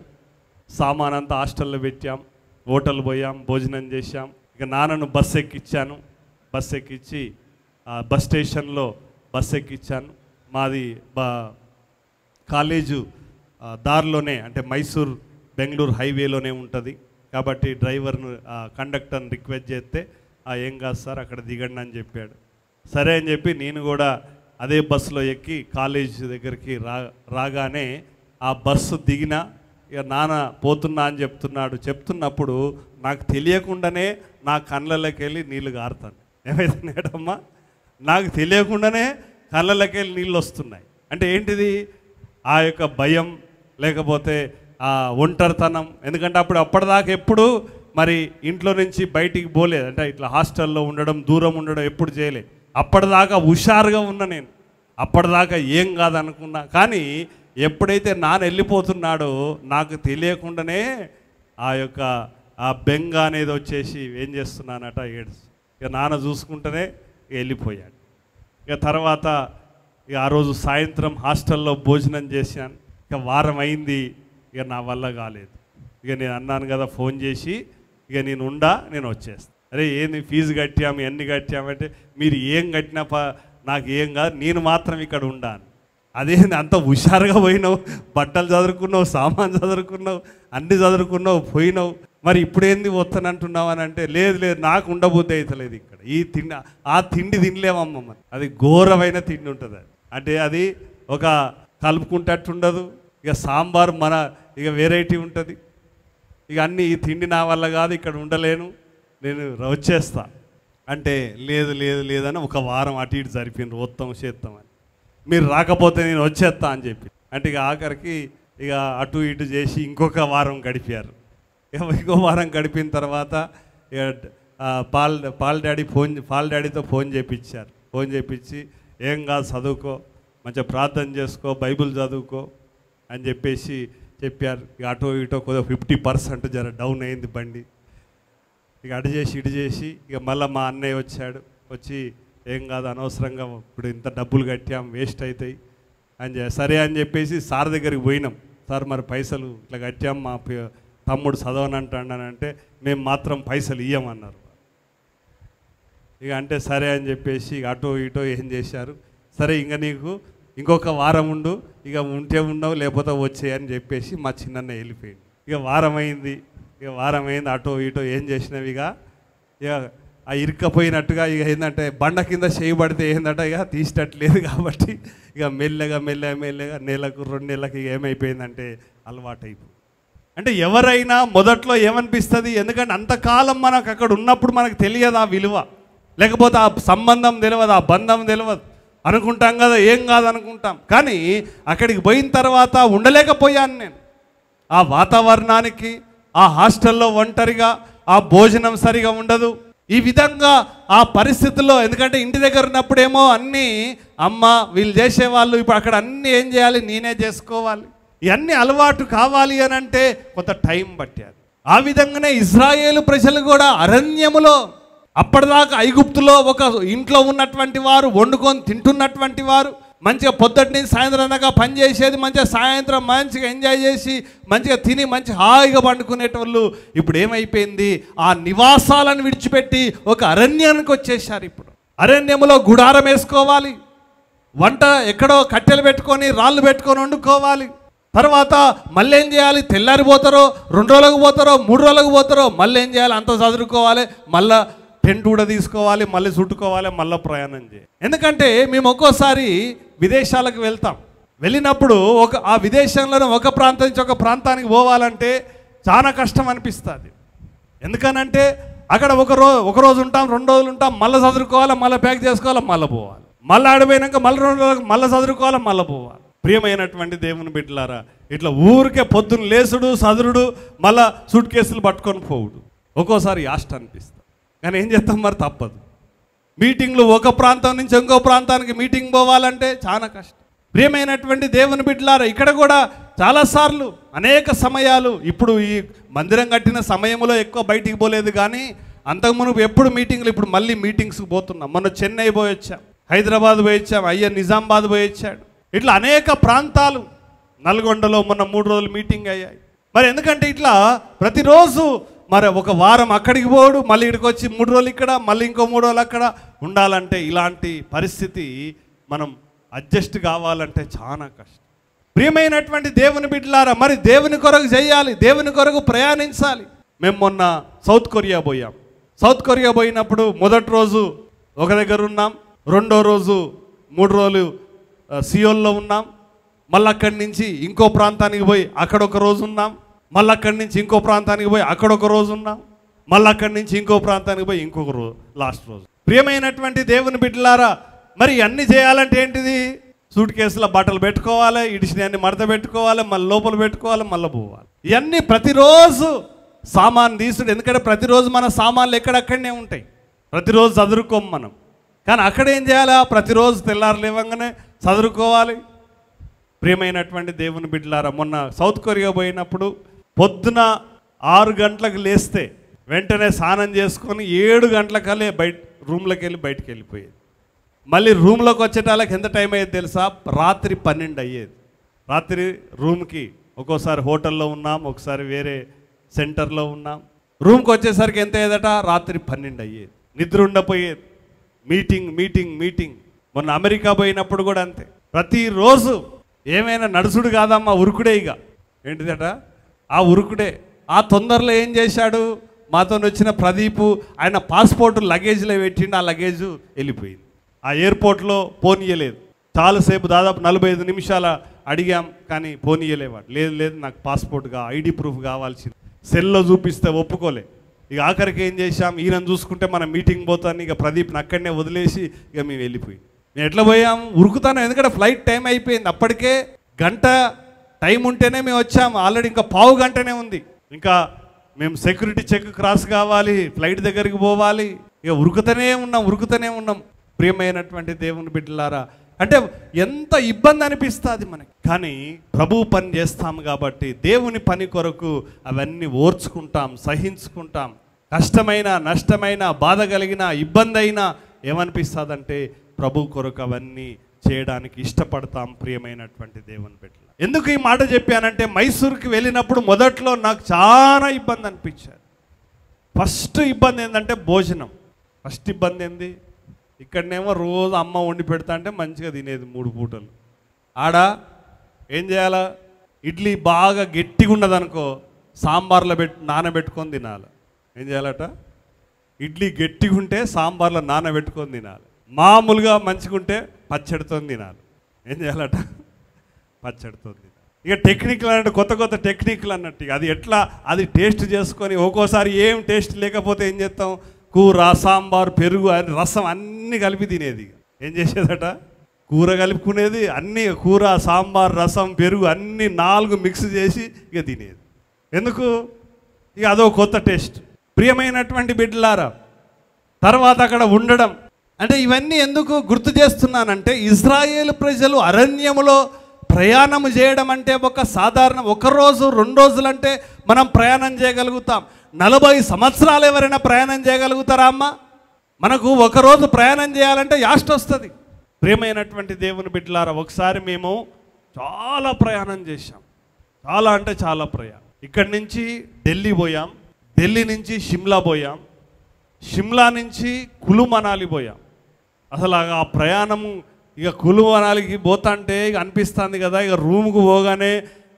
సామాన్ అంతా హాస్టల్లో పెట్టాం, హోటల్ పోయాం, భోజనం చేశాం. ఇక నాన్నను బస్సు ఎక్కించాను. బస్సు ఎక్కించి బస్ స్టేషన్లో బస్సు ఎక్కించాను. మాది కాలేజు దారిలోనే, అంటే మైసూర్ బెంగళూరు హైవేలోనే ఉంటుంది. కాబట్టి డ్రైవర్ను, కండక్టర్ని రిక్వెస్ట్ చేస్తే ఏం కాదు సార్ అక్కడ దిగండి అని చెప్పాడు. సరే అని చెప్పి నేను కూడా అదే బస్సులో ఎక్కి కాలేజ్ దగ్గరికి రాగానే ఆ బస్సు దిగిన. ఇక నాన్న పోతున్నా అని చెప్తున్నప్పుడు నాకు తెలియకుండానే నా కళ్ళలోకి వెళ్ళి నీళ్ళు గారుతాను. ఏమైతున్నాడమ్మా, నాకు తెలియకుండానే కళ్ళలోకి వెళ్ళి నీళ్ళు వస్తున్నాయి. అంటే ఏంటిది, ఆ యొక్క భయం, లేకపోతే ఆ ఒంటరితనం. ఎందుకంటే అప్పటిదాకా ఎప్పుడు మరి ఇంట్లో నుంచి బయటికి పోలేదు, అంటే ఇట్లా హాస్టల్లో ఉండడం, దూరం ఉండడం ఎప్పుడు చేయలేదు. అప్పటిదాకా హుషారుగా ఉన్నా నేను, అప్పటిదాకా ఏం కాదనుకున్నా. కానీ ఎప్పుడైతే నాన్న వెళ్ళిపోతున్నాడో నాకు తెలియకుండానే ఆ యొక్క ఆ బెంగ అనేది వచ్చేసి ఏం చేస్తున్నానట ఏడ్స్. ఇక నాన్న చూసుకుంటేనే వెళ్ళిపోయాడు. ఇక తర్వాత ఇక ఆ రోజు సాయంత్రం హాస్టల్లో భోజనం చేశాను. ఇక వారం అయింది, ఇక నా వల్ల కాలేదు. ఇక నేను అన్నాను కదా ఫోన్ చేసి, ఇక నేను వచ్చేస్తాను. అరే ఏంది ఫీజు కట్టాము ఎన్ని కట్టామంటే, మీరు ఏం కట్టినా నాకు ఏం కాదు, నేను మాత్రం ఇక్కడ ఉండాను. అదేంది అంత హుషారుగా పోయినావు, బట్టలు చదువుకున్నావు, సామాన్ చదువుకున్నావు, అన్ని చదువుకున్నావు, పోయినావు, మరి ఇప్పుడేంది వస్తానంటున్నావు అని అంటే, లేదు నాకు ఉండబోతే అవుతలేదు ఇక్కడ. ఈ తిండి ఆ తిండి తినలేమమ్మ, అది ఘోరమైన తిండి ఉంటుంది. అంటే అది ఒక కలుపుకుంటట్టు ఉండదు. ఇక సాంబార్ ఇక వెరైటీ ఉంటుంది. ఇక అన్నీ ఈ తిండి నా వల్ల కాదు, ఇక్కడ ఉండలేను, నేను వచ్చేస్తా అంటే, లేదని ఒక వారం అటు ఇటు జరిపిండ్రు, వస్తాం చేస్తామని. మీరు రాకపోతే నేను వచ్చేస్తా అని చెప్పి. అంటే ఇక ఆఖరికి ఇక అటు ఇటు చేసి ఇంకొక వారం గడిపారు. ఇంకో వారం గడిపిన తర్వాత ఇక పాల్ డాడీతో ఫోన్ చేయించారు. ఫోన్ చేయించి ఏం కాదు చదువుకో, మంచిగా ప్రార్థన చేసుకో, బైబిల్ చదువుకో అని చెప్పేసి చెప్పారు. ఇక అటో ఇటో కొద్దిగా 50% జర డౌన్ అయింది బండి. ఇక అటు చేసి ఇటు చేసి ఇక మళ్ళీ మా అన్నయ్య వచ్చాడు. వచ్చి ఏం కాదు అనవసరంగా ఇప్పుడు ఇంత డబ్బులు కట్టాం వేస్ట్ అవుతాయి అని సరే అని చెప్పేసి సార్ దగ్గరికి పోయినాం. సార్ మరి పైసలు ఇట్లా కట్టాం, మా తమ్ముడు చదవనంటాడనంటే మేము మాత్రం పైసలు ఇయ్యమన్నారు. ఇక అంటే సరే అని చెప్పేసి అటో ఇటో ఏం చేశారు, సరే ఇంకా నీకు ఇంకొక వారం ఉండు, ఇక ఉంటే ఉండవు లేకపోతే వచ్చేయని చెప్పేసి మా చిన్నన్న వెళ్ళిపోయింది. ఇక వారం అయింది అటో ఇటో ఏం చేసినవి ఇక ఆ ఇరుక్కపోయినట్టుగా ఇక ఏంటంటే బండ కింద చేయబడితే ఏంటంటే ఇక తీసేటట్లేదు. కాబట్టి ఇక మెల్లగా నెలకు 2 నెలలకు ఇక ఏమైపోయిందంటే అలవాటు అయిపోయింది. అంటే ఎవరైనా మొదట్లో ఏమనిపిస్తుంది, ఎందుకంటే అంతకాలం మనకు అక్కడ ఉన్నప్పుడు మనకు తెలియదు ఆ విలువ, లేకపోతే ఆ సంబంధం తెలియదు, ఆ బంధం తెలియదు, అనుకుంటాం కదా ఏం కాదు అనుకుంటాం. కానీ అక్కడికి పోయిన తర్వాత ఉండలేకపోయాను నేను. ఆ వాతావరణానికి, ఆ హాస్టల్లో ఒంటరిగా, ఆ భోజనం సరిగా ఉండదు, ఈ విధంగా ఆ పరిస్థితుల్లో. ఎందుకంటే ఇంటి దగ్గర ఉన్నప్పుడేమో అన్నీ అమ్మ వీళ్ళు చేసేవాళ్ళు, ఇప్పుడు అక్కడ అన్నీ ఏం చేయాలి, నేనే చేసుకోవాలి. ఇవన్నీ అలవాటు కావాలి అని అంటే కొంత టైం పట్టారు. ఆ విధంగానే ఇజ్రాయేలు ప్రజలు కూడా అరణ్యములో, అప్పటిదాకా ఐగుప్తులో ఒక ఇంట్లో ఉన్నటువంటి వారు, వండుకొని తింటున్నటువంటి వారు, మంచిగా పొద్దుటి నుంచి సాయంత్రం దాకా పనిచేసేది, మంచిగా సాయంత్రం మంచిగా ఎంజాయ్ చేసి మంచిగా తిని మంచి హాయిగా పండుకునేటోళ్ళు ఇప్పుడు ఏమైపోయింది, ఆ నివాసాలను విడిచిపెట్టి ఒక అరణ్యానికి వచ్చేసారు. ఇప్పుడు అరణ్యములో గుడారం వేసుకోవాలి, వంట ఎక్కడో కట్టెలు పెట్టుకొని రాళ్ళు పెట్టుకొని వండుకోవాలి. తర్వాత మళ్ళీ ఏం చేయాలి, తెల్లారిపోతారో 2 రోజులకు పోతారో 3 రోజులకు పోతారో మళ్ళీ ఏం చేయాలి, అంత చదువుకోవాలి, మళ్ళీ టెంట్ కూడా తీసుకోవాలి, మళ్ళీ చుట్టుకోవాలి, మళ్ళీ ప్రయాణం చేయాలి. ఎందుకంటే మేము ఒక్కోసారి విదేశాలకు వెళ్తాం, వెళ్ళినప్పుడు ఆ విదేశంలోనే ఒక ప్రాంతం నుంచి ఒక ప్రాంతానికి పోవాలంటే చాలా కష్టం అనిపిస్తుంది. ఎందుకనంటే అక్కడ ఒక రోజు ఉంటాం, 2 రోజులు ఉంటాం, మళ్ళీ చదువుకోవాలి, మళ్ళీ ప్యాక్ చేసుకోవాలి, మళ్ళీ పోవాలి, మళ్ళీ ఆడిపోయినాక మళ్ళీ 2 రోజులకు మళ్ళీ చదువుకోవాలి, మళ్ళీ పోవాలి. ప్రియమైనటువంటి దేవుని బిడ్డలారా, ఇట్లా ఊరికే పొద్దున్న లేసుడు చదువుడు మళ్ళా సూట్ కేసులు పట్టుకొని పోవుడు ఒక్కోసారి యాస్ట్ అనిపిస్తుంది. కానీ ఏం చేస్తాం, మరి తప్పదు. మీటింగ్లు ఒక ప్రాంతం నుంచి ఇంకో ప్రాంతానికి మీటింగ్ పోవాలంటే చాలా కష్టం. ప్రియమైనటువంటి దేవుని బిడ్డలారా, ఇక్కడ కూడా చాలాసార్లు అనేక సమయాలు, ఇప్పుడు ఈ మందిరం కట్టిన సమయంలో ఎక్కువ బయటికి పోలేదు, కానీ అంతకుమునుపు ఎప్పుడు మీటింగ్లు, ఇప్పుడు మళ్ళీ మీటింగ్స్కి పోతున్నాం. మొన్న చెన్నై పోయి వచ్చాం, హైదరాబాద్ పోయి వచ్చాం, నిజామాబాద్ పోయి వచ్చాడు. ఇట్లా అనేక ప్రాంతాలు, నల్గొండలో మొన్న 3 రోజులు మీటింగ్ అయ్యాయి. మరి ఎందుకంటే ఇట్లా ప్రతిరోజు మరి ఒక వారం అక్కడికి పోడు, మళ్ళీ ఇక్కడికి వచ్చి 3 రోజులు ఇక్కడ, మళ్ళీ ఇంకో 3 రోజులు అక్కడ ఉండాలంటే ఇలాంటి పరిస్థితి మనం అడ్జస్ట్ కావాలంటే చాలా కష్టం. ప్రియమైనటువంటి దేవుని బిడ్డలారా, మరి దేవుని కొరకు చేయాలి, దేవుని కొరకు ప్రయాణించాలి. మేము మొన్న సౌత్ కొరియా పోయాం. సౌత్ కొరియా పోయినప్పుడు మొదటి రోజు ఒక దగ్గర ఉన్నాం, 2వ రోజు 3 రోజులు సియోల్లో ఉన్నాం, మళ్ళీ అక్కడి నుంచి ఇంకో ప్రాంతానికి పోయి అక్కడ ఒక రోజు ఉన్నాం, మళ్ళీ అక్కడి నుంచి ఇంకో ప్రాంతానికి పోయి అక్కడ ఒక రోజు ఉన్నాం, మళ్ళీ అక్కడి నుంచి ఇంకో ప్రాంతానికి పోయి ఇంకొక రోజు, లాస్ట్ రోజు. ప్రియమైనటువంటి దేవుని బిడ్డలారా, మరి అన్నీ చేయాలంటే ఏంటిది, సూట్ కేసులో బట్టలు పెట్టుకోవాలి, ఇడిచినవన్నీ మడత పెట్టుకోవాలి, మళ్ళీ లోపల పెట్టుకోవాలి, మళ్ళీ పోవాలి. ఇవన్నీ ప్రతిరోజు సామాన్ తీసుడు. ఎందుకంటే ప్రతిరోజు మన సామాన్లు ఎక్కడక్కడనే ఉంటాయి, ప్రతిరోజు చదువుకోం మనం. కానీ అక్కడ ఏం చేయాలా, ప్రతిరోజు తెల్లారు లేవగానే చదువుకోవాలి. ప్రియమైనటువంటి దేవుని బిడ్డలారా, మొన్న సౌత్ కొరియా పోయినప్పుడు పొద్దున 6 గంటలకు లేస్తే వెంటనే స్నానం చేసుకొని 7 గంటలకల్లే రూమ్లోకి వెళ్ళి బయటికి వెళ్ళిపోయేది. మళ్ళీ రూమ్లోకి వచ్చేటాలకు ఎంత టైం అయ్యేది తెలుసా? రాత్రి 12 అయ్యేది. రాత్రి రూమ్కి ఒక్కోసారి హోటల్లో ఉన్నాం, ఒకసారి వేరే సెంటర్లో ఉన్నాం. రూమ్కి వచ్చేసరికి ఎంత అయ్యేదట? రాత్రి 12 అయ్యేది. నిద్ర ఉండపోయేది. Meeting meeting meeting. మొన్న అమెరికా పోయినప్పుడు కూడా అంతే. ప్రతిరోజు ఏమైనా నడుచుడు కాదమ్మా, ఉరుకుడే. ఇక ఏంటిదట? ఆ ఉరుకుడే. ఆ తొందరలో ఏం చేశాడు? మాతో వచ్చిన ప్రదీపు ఆయన పాస్పోర్ట్ లగేజ్లో పెట్టిండు. ఆ లగేజ్ వెళ్ళిపోయింది. ఆ ఎయిర్పోర్ట్లో పోనీయలేదు. చాలాసేపు, దాదాపు 45 నిమిషాల అడిగాం, కానీ పోనీయలేవాడు. లేదు నాకు పాస్పోర్ట్గా ఐడి ప్రూఫ్ కావాల్సింది. సెల్లో చూపిస్తే ఒప్పుకోలే. ఇక ఆఖరికి ఏం చేశాం? ఈయనను చూసుకుంటే మనం మీటింగ్ పోతాను, ఇక ప్రదీప్ని అక్కడనే వదిలేసి ఇక మేము వెళ్ళిపోయి. మేము ఎట్లా పోయాము? ఉరుకుతాను, ఎందుకంటే ఫ్లైట్ టైం అయిపోయింది. అప్పటికే గంట టైం ఉంటేనే మేము వచ్చాము. ఆల్రెడీ ఇంకా పావు గంటనే ఉంది. ఇంకా మేము సెక్యూరిటీ చెక్ క్రాస్ కావాలి, ఫ్లైట్ దగ్గరికి పోవాలి. ఇక ఉరుకుతూనే ఉన్నాం. ప్రియమైనటువంటి దేవుని బిడ్డలారా, అంటే ఎంత ఇబ్బంది అనిపిస్తుంది మనకి. కానీ ప్రభు పని చేస్తాం కాబట్టి దేవుని పని కొరకు అవన్నీ ఓర్చుకుంటాం, సహించుకుంటాం. కష్టమైన, నష్టమైన, బాధ కలిగిన, ఇబ్బంది అయినా ఏమనిపిస్తుందంటే ప్రభు కొరకు అవన్నీ చేయడానికి ఇష్టపడతాం. ప్రియమైనటువంటి దేవుని బిడ్డలు, ఎందుకు ఈ మాట చెప్పానంటే, మైసూర్కి వెళ్ళినప్పుడు మొదట్లో నాకు చాలా ఇబ్బంది అనిపించారు. ఫస్ట్ ఇబ్బంది ఏంటంటే భోజనం. ఫస్ట్ ఇబ్బంది ఏంది? ఇక్కడనేమో రోజు అమ్మ వండి పెడతా అంటే మంచిగా తినేది 3 పూటలు. ఆడ ఏం చేయాలా? ఇడ్లీ బాగా గట్టిగా ఉన్నదనుకో, సాంబార్లో నానబెట్టుకొని తినాలి. ఏం చేయాలట? ఇడ్లీ గట్టిగా ఉంటే సాంబార్లో నానబెట్టుకొని తినాలి. మామూలుగా మంచిగా ఉంటే పచ్చడితో తినాలి. ఏం చేయాలట? పచ్చడితో తినాలి. ఇక టెక్నిక్లు అన్నట్టు, కొత్త టెక్నిక్లు అన్నట్టు. అది ఎట్లా, అది టేస్ట్ చేసుకొని, ఒక్కోసారి ఏం టేస్ట్ లేకపోతే ఏం చేస్తాం? కూర, సాంబార్, పెరుగు, రసం అన్నీ కలిపి తినేది. ఏం చేసేదట? కూర కలుపుకునేది, అన్నీ కూర, సాంబార్, రసం, పెరుగు అన్నీ 4 మిక్స్ చేసి ఇక తినేది. ఎందుకు? ఇక అదో కొత్త టేస్ట్. ప్రియమైనటువంటి బిడ్డలారా, తర్వాత అక్కడ ఉండడం అంటే ఇవన్నీ ఎందుకు గుర్తు చేస్తున్నానంటే, ఇజ్రాయేల్ ప్రజలు అరణ్యములో ప్రయాణం చేయడం అంటే ఒక సాధారణ 1 రోజు 2 రోజులు అంటే మనం ప్రయాణం చేయగలుగుతాం. 40 సంవత్సరాలు ఎవరైనా ప్రయాణం చేయగలుగుతారా అమ్మ? మనకు 1 రోజు ప్రయాణం చేయాలంటే యాస్ట్ వస్తుంది. ప్రియమైనటువంటి దేవుని బిడ్డలారా, ఒకసారి మేము చాలా ప్రయాణం చేశాం. చాలా అంటే చాలా ప్రయాణం. ఇక్కడి నుంచి ఢిల్లీ పోయాం, ఢిల్లీ నుంచి షిమ్లా పోయాం, షిమ్లా నుంచి కులు మనాలి పోయాం. అసలు ఆ ప్రయాణము ఇక కులు మనాలికి పోతాంటే ఇక అనిపిస్తుంది కదా, ఇక రూమ్కు పోగానే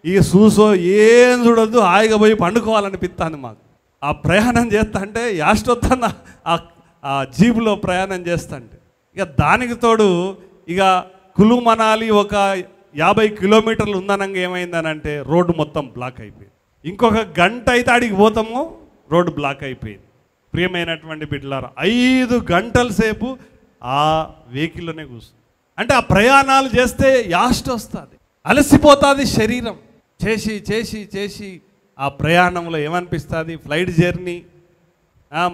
ఇక చూసో ఏం చూడొద్దు, హాయిగా పోయి పండుకోవాలనిపిస్తుంది మాకు. ఆ ప్రయాణం చేస్తా అంటే యాస్ట్ వస్తుంది. ఆ జీబులో ప్రయాణం చేస్తుంటే ఇక దానికి తోడు ఇక కులు మనాలి ఒక 50 కిలోమీటర్లు ఉందనంగా ఏమైందనంటే రోడ్డు మొత్తం బ్లాక్ అయిపోయింది. ఇంకొక గంట అయితే అడిగి పోతాము, రోడ్డు బ్లాక్ అయిపోయింది. ప్రియమైనటువంటి బిడ్డలారా, 5 గంటల సేపు ఆ వెహికల్లోనే కూర్చుంది. అంటే ఆ ప్రయాణాలు చేస్తే యాస్ట్ వస్తుంది, అలసిపోతుంది శరీరం. చేసి చేసి చేసి ఆ ప్రయాణంలో ఏమనిపిస్తుంది? ఫ్లైట్ జర్నీ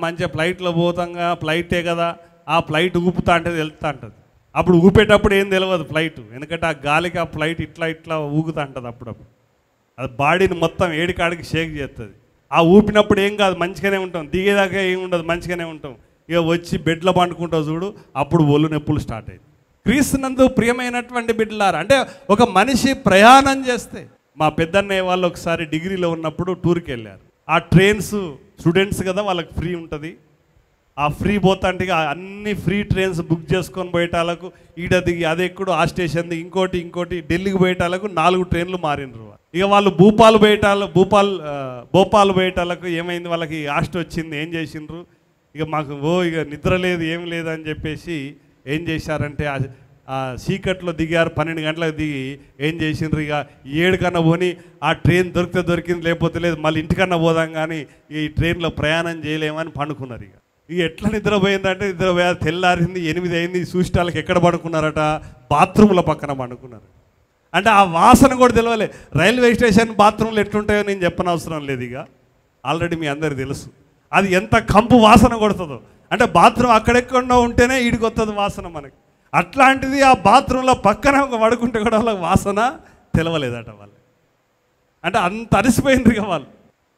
మంచిగా ఫ్లైట్లో పోతాంగా, ఫ్లైటే కదా, ఆ ఫ్లైట్ ఊపుతా అంటే వెళ్తా ఉంటుంది. అప్పుడు ఊపేటప్పుడు ఏం తెలియదు ఫ్లైట్, ఎందుకంటే ఆ గాలికి ఆ ఫ్లైట్ ఇట్లా ఊగుతూ ఉంటుంది. అప్పుడప్పుడు అది బాడీని మొత్తం ఏడికాడికి షేక్ చేస్తుంది. ఆ ఊపినప్పుడు ఏం కాదు, మంచిగానే ఉంటాం. దిగేదాకా ఏం ఉండదు, మంచిగానే ఉంటాం. ఇక వచ్చి బెడ్లో పండుకుంటావు చూడు, అప్పుడు ఒళ్ళు నొప్పులు స్టార్ట్ అయ్యింది. క్రీస్తునందు ప్రియమైనటువంటి బిడ్డలారా, అంటే ఒక మనిషి ప్రయాణం చేస్తే, మా పెద్దన్నయ్య వాళ్ళు ఒకసారి డిగ్రీలో ఉన్నప్పుడు టూర్కి వెళ్ళారు. ఆ ట్రైన్స్ స్టూడెంట్స్ కదా, వాళ్ళకి ఫ్రీ ఉంటుంది. ఆ ఫ్రీ పోతాంటే అన్ని ఫ్రీ ట్రైన్స్ బుక్ చేసుకొని పోయేటాలకు ఈడ దిగి అది ఎక్కడు ఆ స్టేషన్ దిగి ఇంకోటి ఢిల్లీకి పోయేటాలకు 4 ట్రైన్లు మారినరు. ఇక వాళ్ళు భోపాల్ పోయేటాలకు ఏమైంది, వాళ్ళకి ఆస్ట్ వచ్చింది. ఏం చేసిండ్రు? ఇక మాకు ఇక నిద్ర లేదు, ఏం లేదని చెప్పేసి ఏం చేశారంటే ఆ చీకట్లో దిగారు. 12 గంటలకు దిగి ఏం చేసిండ్రు? ఇక 7 కన్నా పోని ఆ ట్రైన్ దొరికితే దొరికింది, లేకపోతే లేదు, మళ్ళీ ఇంటికన్నా పోదాం, కానీ ఈ ట్రైన్లో ప్రయాణం చేయలేమని పండుకున్నారు. ఇక ఎట్లా నిద్రపోయిందంటే, నిద్రపోయారు. తెల్లారింది, 8 అయింది. చూసేటాలకు ఎక్కడ పండుకున్నారట? బాత్రూంల పక్కన పండుకున్నారు. అంటే ఆ వాసన కూడా తెలియలే. రైల్వే స్టేషన్ బాత్రూంలు ఎట్లుంటాయో నేను చెప్పనవసరం లేదు, ఇక ఆల్రెడీ మీ అందరికి తెలుసు అది ఎంత కంపు వాసన కొడుతుందో. అంటే బాత్రూమ్ అక్కడెక్కడో ఉంటేనే ఈడికి వస్తుంది వాసన మనకి. అట్లాంటిది ఆ బాత్రూంలో పక్కన పడుకుంటే కూడా వాళ్ళకి వాసన తెలవలేదట వాళ్ళు. అంటే అంత అరిసిపోయింది ఇక వాళ్ళు.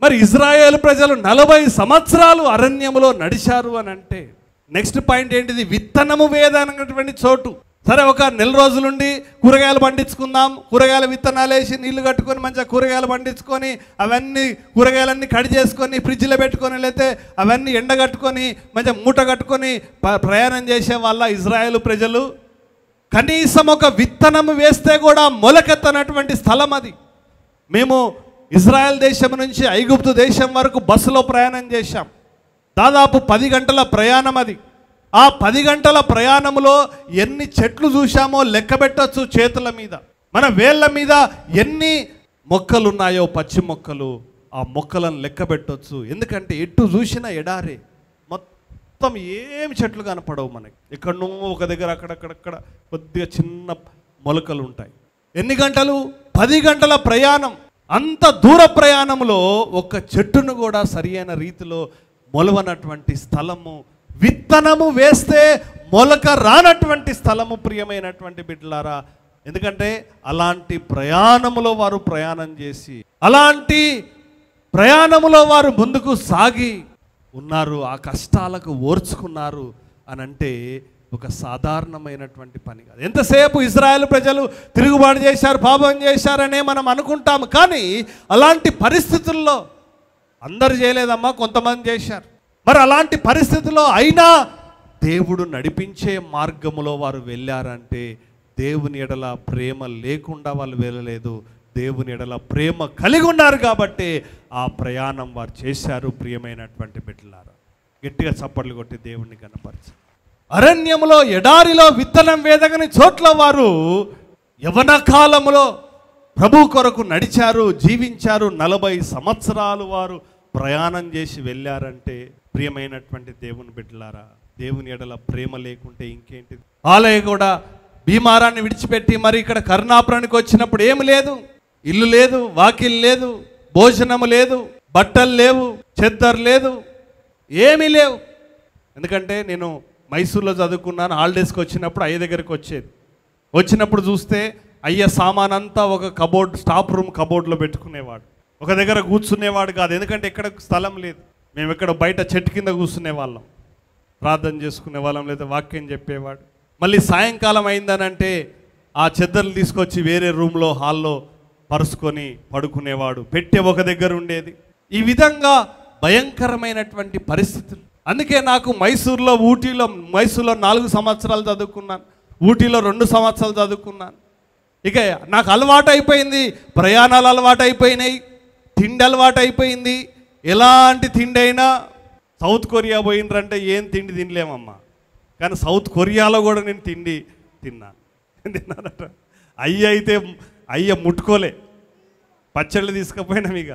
మరి ఇజ్రాయేల్ ప్రజలు 40 సంవత్సరాలు అరణ్యములో నడిచారు అని అంటే నెక్స్ట్ పాయింట్ ఏంటిది? విత్తనము వేదనటువంటి చోటు. సరే, ఒక నెల రోజులుండి కూరగాయలు పండించుకుందాం, కూరగాయల విత్తనాలు వేసి నీళ్లు కట్టుకొని మంచిగా కూరగాయలు పండించుకొని అవన్నీ కూరగాయలన్నీ కట్ చేసుకొని ఫ్రిడ్జ్లో పెట్టుకొని, లేకపోతే అవన్నీ ఎండగట్టుకొని మంచిగా మూట కట్టుకొని ప్రయాణం చేసే వాళ్ళ ఇజ్రాయేల్ ప్రజలు. కనీసం ఒక విత్తనం వేస్తే కూడా మొలకెత్తనటువంటి స్థలం అది. మేము ఇజ్రాయెల్ దేశం నుంచి ఐగుప్తు దేశం వరకు బస్సులో ప్రయాణం చేశాం. దాదాపు 10 గంటల ప్రయాణం అది. ఆ 10 గంటల ప్రయాణంలో ఎన్ని చెట్లు చూశామో లెక్క పెట్టచ్చు చేతుల మీద, మన వేళ్ళ మీద ఎన్ని మొక్కలు ఉన్నాయో, పచ్చి మొక్కలు, ఆ మొక్కలను లెక్క పెట్టవచ్చు. ఎందుకంటే ఎటు చూసినా ఎడారే, మొత్తం ఏం చెట్లు కనపడవు మనకి. ఎక్కడనో ఒక దగ్గర అక్కడక్కడక్కడ కొద్దిగా చిన్న మొలకలు ఉంటాయి. ఎన్ని గంటలు? 10 గంటల ప్రయాణం. అంత దూర ప్రయాణంలో ఒక చెట్టును కూడా సరి అయిన రీతిలో మొలవనటువంటి స్థలము, విత్తనము వేస్తే మొలక రానటువంటి స్థలము ప్రియమైనటువంటి బిడ్డలారా. ఎందుకంటే అలాంటి ప్రయాణములో వారు ప్రయాణం చేసి, అలాంటి ప్రయాణములో వారు ముందుకు సాగి ఉన్నారు, ఆ కష్టాలకు ఓర్చుకున్నారు అని అంటే ఒక సాధారణమైనటువంటి పని కాదు. ఎంతసేపు ఇజ్రాయెల్ ప్రజలు తిరుగుబాటు చేశారు, పాపం చేశారనే మనం అనుకుంటాము. కానీ అలాంటి పరిస్థితుల్లో అందరు చేయలేదమ్మా, కొంతమంది చేశారు. మరి అలాంటి పరిస్థితుల్లో అయినా దేవుడు నడిపించే మార్గములో వారు వెళ్ళారంటే దేవుని ఎడల ప్రేమ లేకుండా వాళ్ళు వెళ్ళలేదు, దేవుని ఎడల ప్రేమ కలిగి ఉన్నారు కాబట్టి ఆ ప్రయాణం వారు చేశారు. ప్రియమైనటువంటి బిడ్డలారా, గట్టిగా చప్పట్లు కొట్టి దేవుణ్ణి కనపరచు. అరణ్యములో ఎడారిలో విత్తనం వేదగని చోట్ల వారు యవన కాలములో ప్రభు కొరకు నడిచారు, జీవించారు. 40 సంవత్సరాలు వారు ప్రయాణం చేసి వెళ్ళారంటే ప్రియమైనటువంటి దేవుని బిడ్డలారా, దేవుని ఎడల ప్రేమ లేకుంటే ఇంకేంటిది? ఆలయ కూడా భీమారాన్ని విడిచిపెట్టి మరి ఇక్కడ కరుణాపురానికి వచ్చినప్పుడు ఏమి లేదు, ఇల్లు లేదు, వాకిల్ లేదు, భోజనము లేదు, బట్టలు లేవు, చెద్దరు లేదు, ఏమీ లేవు. ఎందుకంటే నేను మైసూర్లో చదువుకున్నాను. హాలిడేస్కి వచ్చినప్పుడు అయ్య దగ్గరికి వచ్చినప్పుడు చూస్తే అయ్య సామాన్ అంతా ఒక కబోర్డ్, స్టాఫ్ రూమ్ కబోర్డ్లో పెట్టుకునేవాడు. ఒక దగ్గర కూర్చునేవాడు కాదు, ఎందుకంటే ఎక్కడ స్థలం లేదు. మేము ఎక్కడ బయట చెట్టు కింద కూర్చునే వాళ్ళం, ప్రార్థన చేసుకునే వాళ్ళం, లేదా వాక్యం చెప్పేవాడు. మళ్ళీ సాయంకాలం అయిందనంటే ఆ చెద్దర్లు తీసుకొచ్చి వేరే రూమ్లో హాల్లో పరుచుకొని పడుకునేవాడు. పెట్టే ఒక దగ్గర ఉండేది. ఈ విధంగా భయంకరమైనటువంటి పరిస్థితులు. అందుకే నాకు మైసూర్లో 4 సంవత్సరాలు చదువుకున్నాను, ఊటీలో 2 సంవత్సరాలు చదువుకున్నాను. ఇక నాకు అలవాటు అయిపోయింది, ప్రయాణాలు అలవాటు అయిపోయినాయి, తిండి అలవాటు అయిపోయింది. ఎలాంటి తిండి అయినా, సౌత్ కొరియా పోయినరంటే ఏం తిండి తినలేమమ్మా, కానీ సౌత్ కొరియాలో కూడా నేను తిండి తిన్నానట. అయ్య ముట్టుకోలే. పచ్చళ్ళు తీసుకుపోయినాం. ఇక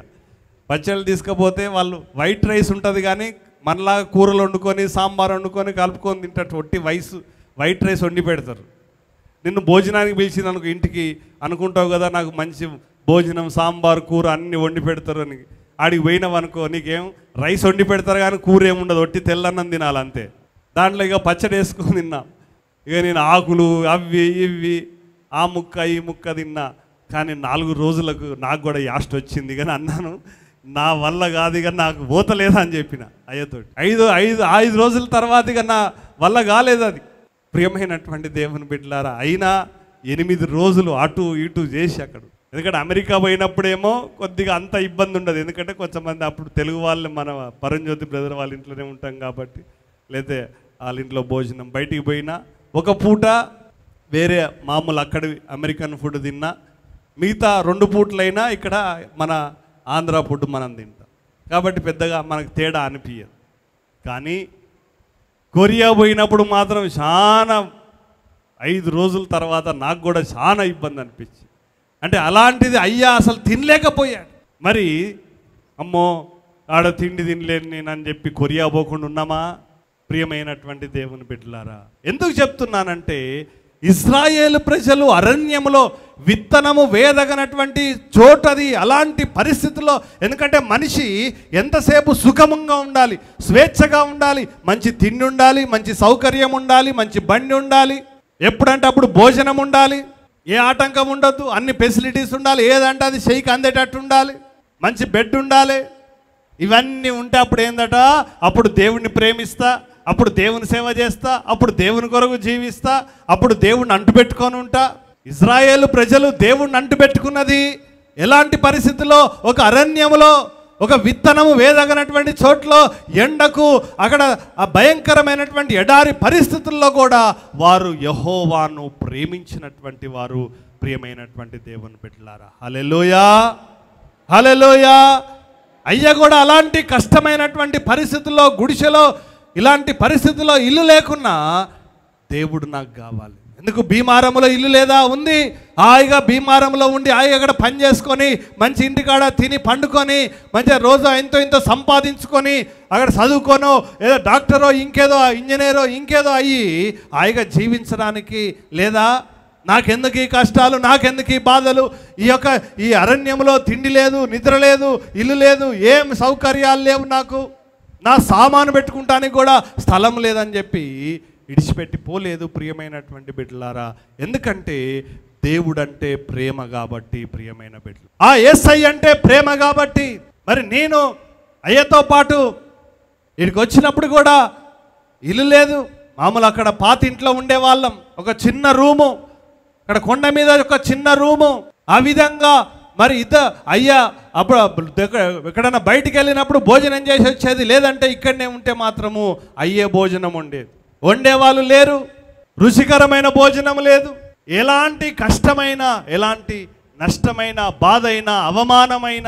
పచ్చళ్ళు తీసుకపోతే వాళ్ళు వైట్ రైస్ ఉంటుంది కానీ మనలాగా కూరలు వండుకొని సాంబార్ వండుకొని కలుపుకొని తింటారు. వైట్ రైస్ వండి పెడతారు. నిన్ను భోజనానికి పిలిచింది అనుకో ఇంటికి, అనుకుంటావు కదా నాకు మంచి భోజనం, సాంబార్, కూర అన్నీ వండి పెడతారు అని. ఆడికి పోయినావు అనుకో, నీకేం రైస్ వండి పెడతారు కానీ కూర ఏముండదు, ఒట్టి తెల్లన్నం తినాలి అంతే. దాంట్లో ఇక పచ్చడి వేసుకొని తిన్నా. ఇక నేను ఆకులు అవి ఇవి ఆ ముక్క ఈ ముక్క తిన్నా. కానీ 4 రోజులకు నాకు కూడా యాస్ట్ వచ్చింది. కానీ అన్నాను నా వల్ల కాదు, ఇక నాకు పోతలేదా అని చెప్పిన అయ్యతోటి. 5 రోజుల తర్వాత ఇక నా వల్ల కాలేదు అది. ప్రియమైనటువంటి దేవుని బిడ్డలారా, అయినా 8 రోజులు అటు ఇటు చేసి అక్కడ. ఎందుకంటే అమెరికా పోయినప్పుడేమో కొద్దిగా అంత ఇబ్బంది ఉండదు, ఎందుకంటే కొంతమంది అప్పుడు తెలుగు వాళ్ళు మన పరంజ్యోతి బ్రదర్ వాళ్ళ ఇంట్లోనే ఉంటాం కాబట్టి, లేకపోతే వాళ్ళ ఇంట్లో భోజనం. బయటికి పోయినా ఒక పూట వేరే మామూలు అక్కడి అమెరికన్ ఫుడ్ తిన్నా, మిగతా 2 పూటలైనా ఇక్కడ మన ఆంధ్ర ఫుడ్ మనం తింటాం కాబట్టి పెద్దగా మనకు తేడా అనిపించదు. కానీ కొరియా పోయినప్పుడు మాత్రం చాలా 5 రోజుల తర్వాత నాకు కూడా చాలా ఇబ్బంది అనిపించింది. అంటే అలాంటిది అయ్యా అసలు తినలేకపోయాడు. మరి అమ్మో ఆడ తిండి తినలేను నేను అని చెప్పి కొరియా పోకుండా ఉన్నామా? ప్రియమైనటువంటి దేవుని బిడ్డలారా, ఎందుకు చెప్తున్నానంటే ఇజ్రాయేలు ప్రజలు అరణ్యములో విత్తనము వేదగనటువంటి చోటది. అలాంటి పరిస్థితుల్లో, ఎందుకంటే మనిషి ఎంతసేపు సుఖంగా ఉండాలి, స్వేచ్ఛగా ఉండాలి, మంచి తిండి ఉండాలి, మంచి సౌకర్యం ఉండాలి, మంచి బండి ఉండాలి, ఎప్పుడంటే అప్పుడు భోజనం ఉండాలి, ఏ ఆటంకం ఉండొద్దు, అన్ని ఫెసిలిటీస్ ఉండాలి, ఏదంటే అది చెయ్యికి అందేటట్టు ఉండాలి, మంచి బెడ్ ఉండాలి, ఇవన్నీ ఉంటే అప్పుడు ఏందట, అప్పుడు దేవుణ్ణి ప్రేమిస్తా, అప్పుడు దేవుని సేవ చేస్తా, అప్పుడు దేవుని కొరకు జీవిస్తా, అప్పుడు దేవుణ్ణి అంటుపెట్టుకొని ఉంటా. ఇజ్రాయేలు ప్రజలు దేవుణ్ణి అంటుపెట్టుకున్నది ఎలాంటి పరిస్థితుల్లో? ఒక అరణ్యములో, ఒక విత్తనము వేదగనటువంటి చోట్లో, ఎండకు, అక్కడ ఆ భయంకరమైనటువంటి ఎడారి పరిస్థితుల్లో కూడా వారు యెహోవాను ప్రేమించినటువంటి వారు. ప్రియమైనటువంటి దేవుని బిడ్డలారా, హల్లెలూయా, హల్లెలూయా. అయ్య కూడా అలాంటి కష్టమైనటువంటి పరిస్థితుల్లో, గుడిసెలో, ఇలాంటి పరిస్థితుల్లో ఇల్లు లేకున్నా దేవుడు నాకు కావాలి. ఎందుకు? భీమారంలో ఇల్లు లేదా? ఉంది. హాయిగా భీమారంలో ఉండి హాయిగా అక్కడ పని చేసుకొని మంచి ఇంటికాడ తిని పండుకొని మంచిగా రోజు ఇంతో సంపాదించుకొని అక్కడ చదువుకోనో ఏదో డాక్టరో ఇంకేదో ఇంజనీరో ఇంకేదో అయ్యి హాయిగా జీవించడానికి లేదా? నాకెందుకు ఈ కష్టాలు, నాకెందుకు ఈ బాధలు? ఈ అరణ్యంలో తిండి లేదు, నిద్ర లేదు, ఇల్లు లేదు, ఏం సౌకర్యాలు లేవు, నాకు నా సామాను పెట్టుకుంటానికి కూడా స్థలం లేదని చెప్పి విడిచిపెట్టి పోలేదు. ప్రియమైనటువంటి బిడ్డలారా, ఎందుకంటే దేవుడంటే ప్రేమ కాబట్టి. ప్రియమైన బిడ్డలు, ఆ యేసయ్య అంటే ప్రేమ కాబట్టి. మరి నేను అయ్యతో పాటు ఇక్కడికి వచ్చినప్పుడు కూడా ఇల్లు లేదు, మామూలు అక్కడ పాత ఇంట్లో ఉండేవాళ్ళం. ఒక చిన్న రూము, అక్కడ కొండ మీద ఒక చిన్న రూము. ఆ విధంగా మరి అయ్యా అప్పుడు ఎక్కడైనా బయటికి వెళ్ళినప్పుడు భోజనం చేసి వచ్చేది, లేదంటే ఇక్కడనే ఉంటే మాత్రము అయ్యే భోజనం ఉండేది. వండేవాళ్ళు లేరు, రుచికరమైన భోజనం లేదు. ఎలాంటి కష్టమైన, ఎలాంటి నష్టమైన, బాధ అయినా, అవమానమైన,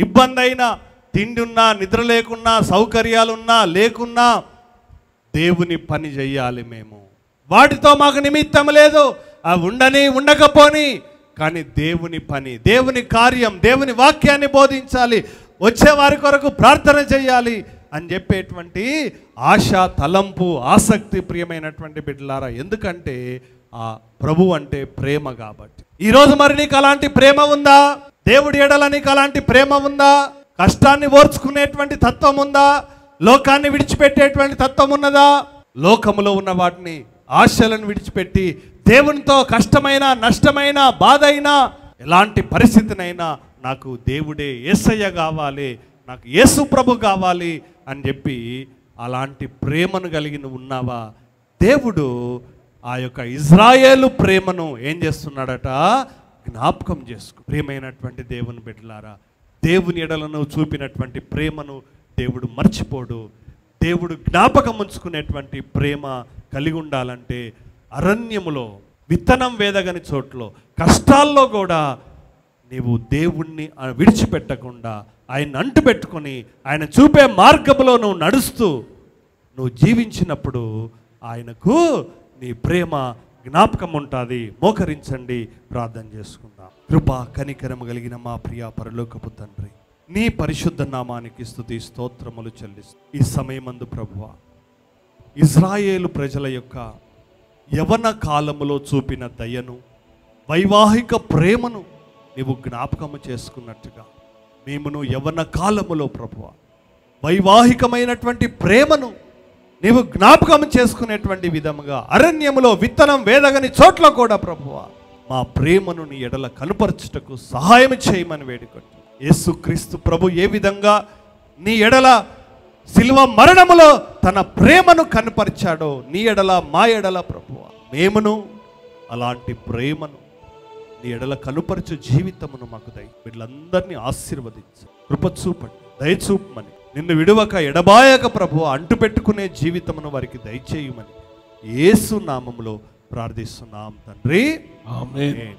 ఇబ్బంది అయినా, తిండి ఉన్నా, నిద్ర లేకున్నా, సౌకర్యాలున్నా లేకున్నా దేవుని పని చెయ్యాలి మేము. వాటితో మాకు నిమిత్తం లేదు, అవి ఉండని ఉండకపోని, కానీ దేవుని పని, దేవుని కార్యం, దేవుని వాక్యాన్ని బోధించాలి, వచ్చేవారి కొరకు ప్రార్థన చేయాలి అని చెప్పేటువంటి ఆశ, తలంపు, ఆసక్తి. ప్రియమైనటువంటి బిడ్డలారా, ఎందుకంటే ఆ ప్రభు అంటే ప్రేమ కాబట్టి. ఈరోజు మరి నీకు అలాంటి ప్రేమ ఉందా? దేవుడి ఎడల నీకు అలాంటి ప్రేమ ఉందా? కష్టాన్ని ఓర్చుకునేటువంటి తత్వం ఉందా? లోకాన్ని విడిచిపెట్టేటువంటి తత్వం ఉన్నదా? లోకములో ఉన్న వాటిని, ఆశలను విడిచిపెట్టి దేవునితో కష్టమైన, నష్టమైన, బాధ అయినా, ఎలాంటి పరిస్థితినైనా నాకు దేవుడే యేసయ్య కావాలి, నాకు యేసు ప్రభు కావాలి అని చెప్పి అలాంటి ప్రేమను కలిగిన ఉన్నావా? దేవుడు ఆ యొక్క ఇజ్రాయేలు ప్రేమను ఏం చేస్తున్నాడట? జ్ఞాపకం చేసుకో. ప్రియమైనటువంటి దేవుని బిడ్డలారా, దేవుని ఎడలను చూపినటువంటి ప్రేమను దేవుడు మర్చిపోడు. దేవుడు జ్ఞాపకం ఉంచుకునేటువంటి ప్రేమ కలిగి ఉండాలంటే అరణ్యములో, విత్తనం వేదగని చోట్లో, కష్టాల్లో కూడా నీవు దేవుణ్ణి విడిచిపెట్టకుండా ఆయన అంటుపెట్టుకొని ఆయన చూపే మార్గంలో నువ్వు నడుస్తూ నువ్వు జీవించినప్పుడు ఆయనకు నీ ప్రేమ జ్ఞాపకం ఉంటుంది. మోకరించండి, ప్రార్థన చేసుకుందాం. కృపా కనికరము కలిగిన మా ప్రియ పరలోకపు తండ్రి, నీ పరిశుద్ధ నామానికి స్తుతి స్తోత్రములు చెల్లిస్తూ ఈ సమయమందు ప్రభువా, ఇజ్రాయేలు ప్రజల యొక్క యవన కాలములో చూపిన దయను, వైవాహిక ప్రేమను నీవు జ్ఞాపకము చేసుకున్నట్టుగా మేమును యవన కాలములో ప్రభువా వైవాహికమైనటువంటి ప్రేమను నీవు జ్ఞాపకం చేసుకునేటువంటి విధముగా అరణ్యములో విత్తనం వేదగని చోట్ల కూడా ప్రభువా మా ప్రేమను నీ ఎడల కనుపరచుటకు సహాయం చేయమని వేడుకుంటూ, యేసుక్రీస్తు ప్రభు ఏ విధంగా నీ ఎడల శిలువ మరణములో తన ప్రేమను కనపరిచాడో నీ ఎడల, మా ఎడల ప్రభువా మేమును అలాంటి ప్రేమను నీ ఎడల కనుపరచు జీవితమును మాకు వీళ్ళందరినీ ఆశీర్వదించు, కృపచూపండి, దయచూపమని, నిన్ను విడువక ఎడబాయక ప్రభువా అంటు పెట్టుకునే జీవితమును వారికి దయచేయమని యేసు నామములో ప్రార్థిస్తున్నాం తండ్రి, ఆమేన్.